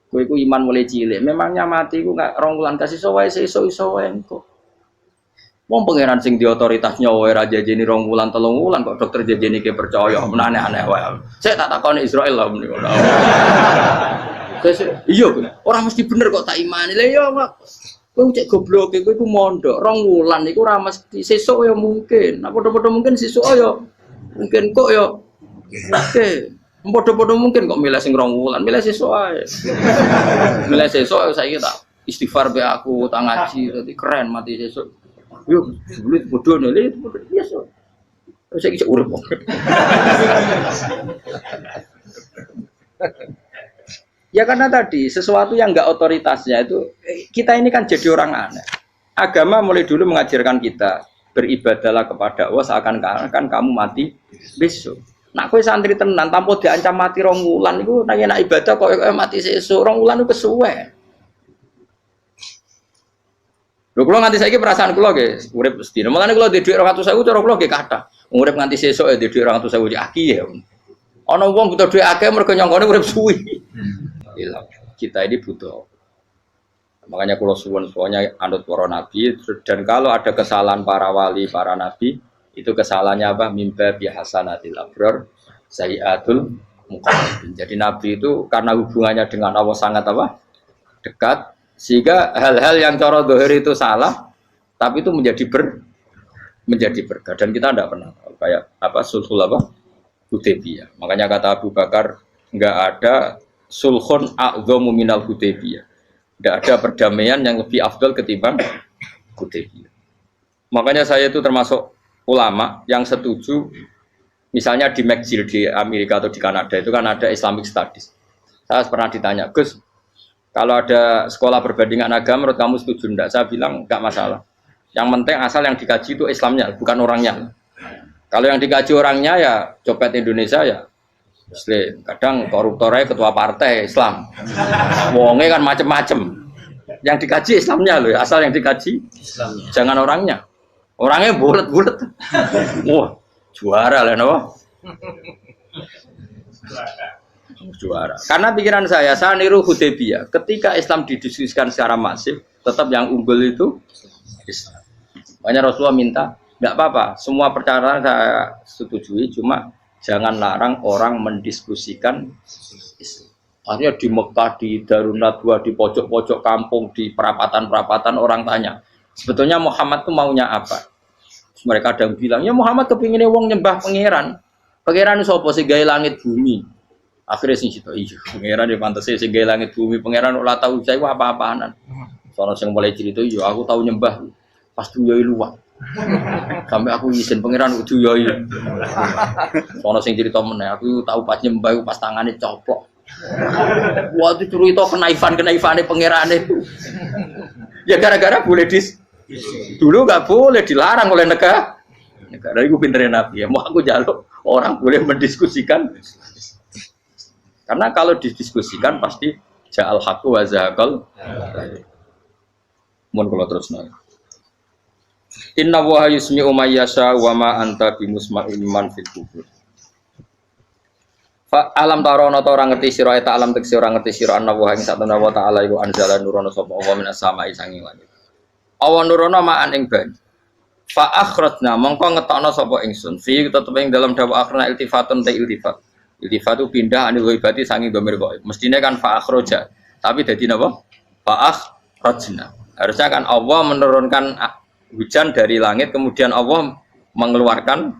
[SPEAKER 1] Kowe iku iman mulai cilik. Memangnya mati iku gak rong wulan kasih wae sesuk iso wae engko. Wong pangeran sing di otoritasnya wae ra jajeni rong wulan 3 wulan kok dokter jajeni ke percaya aneh-aneh wae. Sik tak takoni Israel lah meniku. Iya, orang mesti bener kok tak imani. Lah iya kok. Kowe cek goblok kowe iku mondok 2 wulan iku ra mesti sesuk ya mungkin. Nah padha-padha mungkin sesuk ya mungkin kok ya oke. Padha-padha mungkin kok milih sing 2 wulan, milih sesuk ae. Milih sesuk saiki tak istighfar be aku, tak ngaji dadi keren mati sesuk. Yo, sulit bodoh nih, biasa. Saya kisah urip. Ya karena tadi sesuatu yang enggak otoritasnya itu kita ini kan jadi orang aneh. Agama mulai dulu mengajarkan kita beribadahlah kepada Allah seakan-akan kamu mati besok. Nak kowe santri tenan tanpa diancam mati 2 wulan iku nak ibadah kok mati sesuk 2 wulan iku kesuwe. Lho kula nganti saiki perasaan kula nggih urip sedina. Mulane kula ndek dhuwit 200.000 cara kula nggih kathah. Urip nganti sesuk ya ndek dhuwit 200.000 akeh ya. Ana wong butuh dhuwit akeh mergo nyongkone urip suwi. Kita ini butuh. Makanya kula suwun-suwunnya anut para nabi dan kalau ada kesalahan para wali, para nabi, itu kesalahannya apa? Mimba bihasanatil abrar sayyiatul muqarrabin. Jadi nabi itu karena hubungannya dengan Allah sangat apa? Dekat. Sehingga hal-hal yang cara dohir itu salah, tapi itu menjadi berkah dan kita tidak pernah tahu kayak apa sulhul apa Hudaybiyah. Makanya kata Abu Bakar nggak ada sulhun a'dhamu minal Hudaybiyah. Nggak ada perdamaian yang lebih afdal ketimbang Hudaybiyah. Makanya saya itu termasuk ulama yang setuju misalnya di McGill di Amerika atau di Kanada itu kan ada Islamic Studies. Saya pernah ditanya, Gus, kalau ada sekolah perbandingan agama, menurut kamu setuju enggak? Saya bilang enggak masalah. Yang penting asal yang dikaji itu Islamnya, bukan orangnya. Kalau yang dikaji orangnya ya copet Indonesia ya Muslim. Kadang koruptornya ketua partai Islam. Wonge kan macem-macem. Yang dikaji Islamnya loh, asal yang dikaji Islamnya. Jangan orangnya. Orangnya bulet-bulet. Wah, juara lah no. Juara. Karena pikiran saya niru Hudaybiyah. Ketika Islam didiskusikan secara masif, tetap yang unggul itu Islam. Makanya Rasulullah minta, enggak apa-apa, semua perkara saya setujui, cuma jangan larang orang mendiskusikan Islam. Artinya di Mekah, di Darun Nadwa, di pojok-pojok kampung, di perapatan-perapatan orang tanya, sebetulnya Muhammad itu maunya apa? Terus mereka ada yang bilang, ya Muhammad kepinginnya wong nyembah pangeran. Pangeran itu apa sih gaya langit bumi? Akhirnya sing situ iya, pangeran di pantas sing gawe langit bumi, pangeran ora tahu saya apa-apaanan. Soalnya sing mulai cerita iya aku tahu nyembah pas duyoi luwak. Sampai aku izin pangeran duyoi. Soalnya sing cerita meneh aku tahu pas nyembah pas tangane coplok. Wah itu cerita kenaifan-kenaifane pangeran itu. Ya gara-gara boleh dulu nggak boleh dilarang oleh negara. Negara itu pinternya Nabi ya. Mau aku jaluk orang boleh mendiskusikan. Karena kalau didiskusikan pasti ja'al haqqu wa zahaqal. Mun kula terusna. Inna wa yusmi'u may yasha wa ma anta bimusma'in man fil kubur. Fa alam tarono ta ora ngerti sira ta alam tekse ora ngerti sira anna wa ing satuna wa ta'ala iku anzala nurono sapa Allah minas sama'i sanging langit. Awan nurono ma'an ing banyu. Fa akhrajna mongko ngetokno sapa ingsun fi tetep ing dalam dawa akhirna iltifatun ta iltifat. Iltifat itu pindah anil ghaibati sangi dhamir ghaib. Mestinya kan fa akhraja, tapi dadi napa? Fa akhrajna. Harusnya kan Allah menurunkan hujan dari langit kemudian Allah mengeluarkan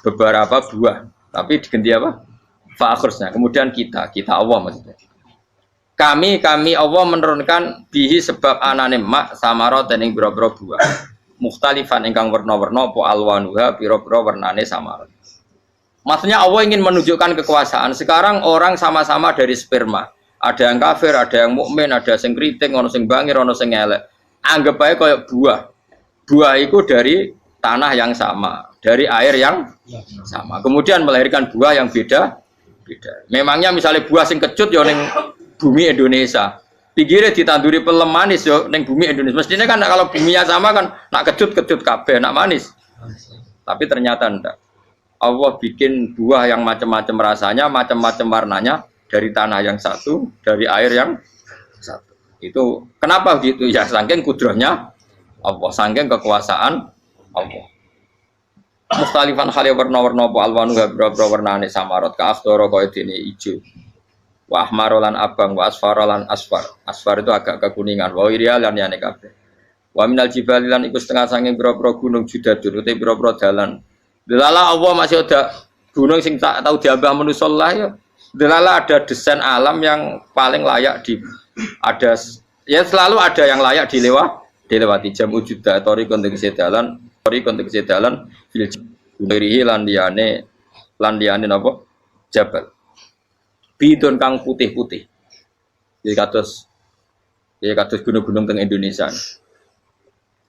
[SPEAKER 1] beberapa buah. Tapi diganti apa? Fa akhirsna. Kemudian kita Allah maksudnya. Kami Allah menurunkan bihi sebab anane mak samarot dan ing boro-boro buah. Mukhtalifan ingkang werna-werna apa alwanuha pira-pira wernane samarot. Maksudnya Allah ingin menunjukkan kekuasaan. Sekarang orang sama-sama dari sperma. Ada yang kafir, ada yang mukmin, ada yang keriting, ono sing bangir, ono sing elek. Anggap aja kayak buah. Buah itu dari tanah yang sama, dari air yang sama. Kemudian melahirkan buah yang beda. Memangnya misalnya buah sing kecut ya ning bumi Indonesia. Pinggirnya ditanduri pelem manis yo ning bumi Indonesia. Mestinya kan kalau buminya sama kan nak kecut kabeh, nak manis. Tapi ternyata enggak. Allah bikin buah yang macam-macam rasanya, macam-macam warnanya dari tanah yang satu, dari air yang satu. Itu kenapa gitu? Ya saking kudrahnya Allah, saking kekuasaan Allah. Mustalifan khali warna-warna apa alwanu beberapa warnane samarot ka afdoro kaya dene ijo. Wa ahmarolan abang wa asfarolan asfar. Asfar itu agak kekuningan, wa irial lan yane kabeh. Wa minal jibali lan iku setengah saking pira-pira gunung judadun uti pira-pira dalan. Delala Allah masih ada gunung sing tak tahu diambah manusa lah ya. Delala ada desain alam yang paling layak ada ya selalu ada yang layak dilewati jam wujuda tori kontek sedalan fil gunirihi landiane napa jabal bidon kang putih-putih jadi kados gunung-gunung teng Indonesia.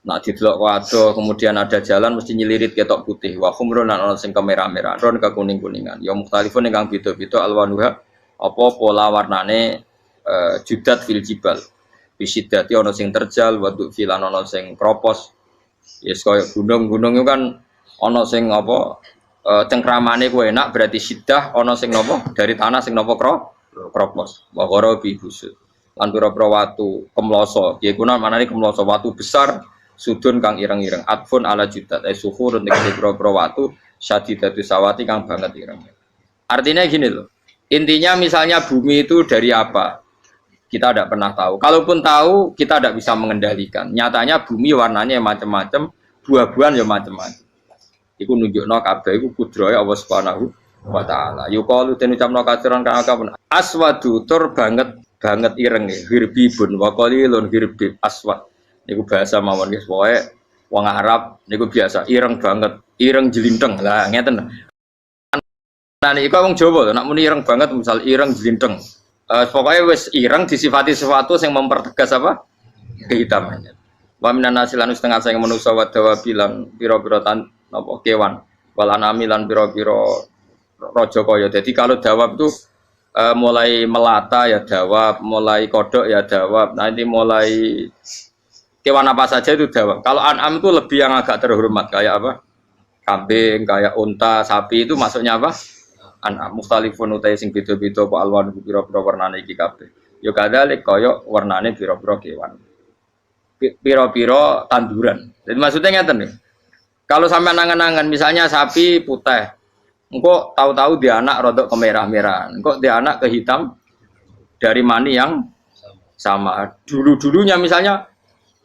[SPEAKER 1] Nah didelok waduh kemudian ada jalan mesti nyelirit ketok putih wa khumrun lan ana sing kemerah-merah ron ke kuning-kuningan ya mukhtalifun ingkang beda-beda alwanuha apa pola warnane judat fil jibal bisidati ana sing terjal wa filan ana sing kropos yes kaya gunung-gunung itu kan ana sing apa cengkramane ku enak berarti sidah ana sing napa dari tanah sing napa kropos wa gharabi busud lan pira-pira watu kemloso ya kuna manane kemloso watu besar sudun kang ireng-ireng atfun ala judat suhur untuk pira-pira watu syadidatu sawati kang banget ireng. Artinya gini loh. Intinya misalnya bumi itu dari apa? Kita tidak pernah tahu. Kalaupun tahu, kita tidak bisa mengendalikan. Nyatanya bumi warnanya macam-macam, buah-buahan ya macam-macam. Iku nunjukno kabeh iku kudrahe Allah Subhanahu wa taala. Yuqalu den ucapno katsiran kang akeh aswadu tur banget ireng hirbibun wa qalilun hirbib aswad. Niku bahasa mawon guys, pokoke wong Arab niku biasa ireng banget, ireng jelinteng. Lah ngeten. Nah niku wong Jawa nek muni ireng banget misal ireng jelinteng. Pokoknya wis ireng disifati sesuatu yang mempertegas apa? Kehitamannya. Wa minan nasilan setengah sing manusa wa dawabilan pira-pira napa kewan. Walanami lan pira-pira raja kaya. Jadi kalau dawab itu mulai melata ya dawab, mulai kodok ya dawab. Nanti mulai kewan apa saja itu dawab. Kalau an'am itu lebih yang agak terhormat kayak apa? Kambing, kayak unta, sapi itu masuknya apa? An'am mukhtalifun utai sing beda-beda apa alwan pira-pira warnane iki kabeh. Ya kadalik kaya warnane pira-pira kewan. Pira-pira tanduran. Jadi maksudnya ngeten nih. Kalau sampai nangan-nangan misalnya sapi putih, engko tahu-tahu dia anak rodok kemerah-merahan, engko dia anak ke hitam dari mani yang sama. Dulu-dulunya misalnya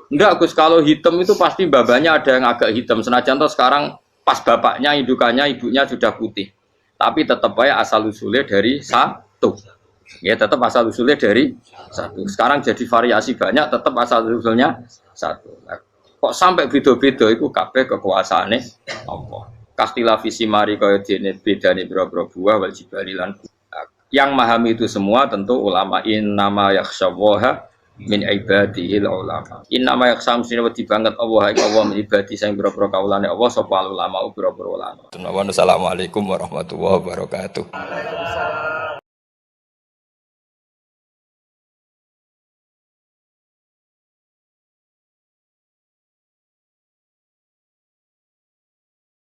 [SPEAKER 1] enggak Gus, kalau hitam itu pasti babanya ada yang agak hitam. Senajan toh sekarang pas bapaknya, indukannya, ibunya sudah putih. Tapi tetap aja asal usulnya dari satu. Ya tetap asal usulnya dari satu. Sekarang jadi variasi banyak, tetap asal usulnya satu. Nah, kok sampai beda-beda itu kabeh kekuasaane Allah. Kastila visi mari kaya dene bedane boro-boro buah wal jibali lan. Yang memahami itu semua tentu ulama innama yakhsyawaha min ibadihil ulama. Innama yakhsam sine wedi banget Allah min ibadi sing boro-boro kaulane Allah sapa ulama boro-boro ulama. Assalamualaikum warahmatullahi wabarakatuh.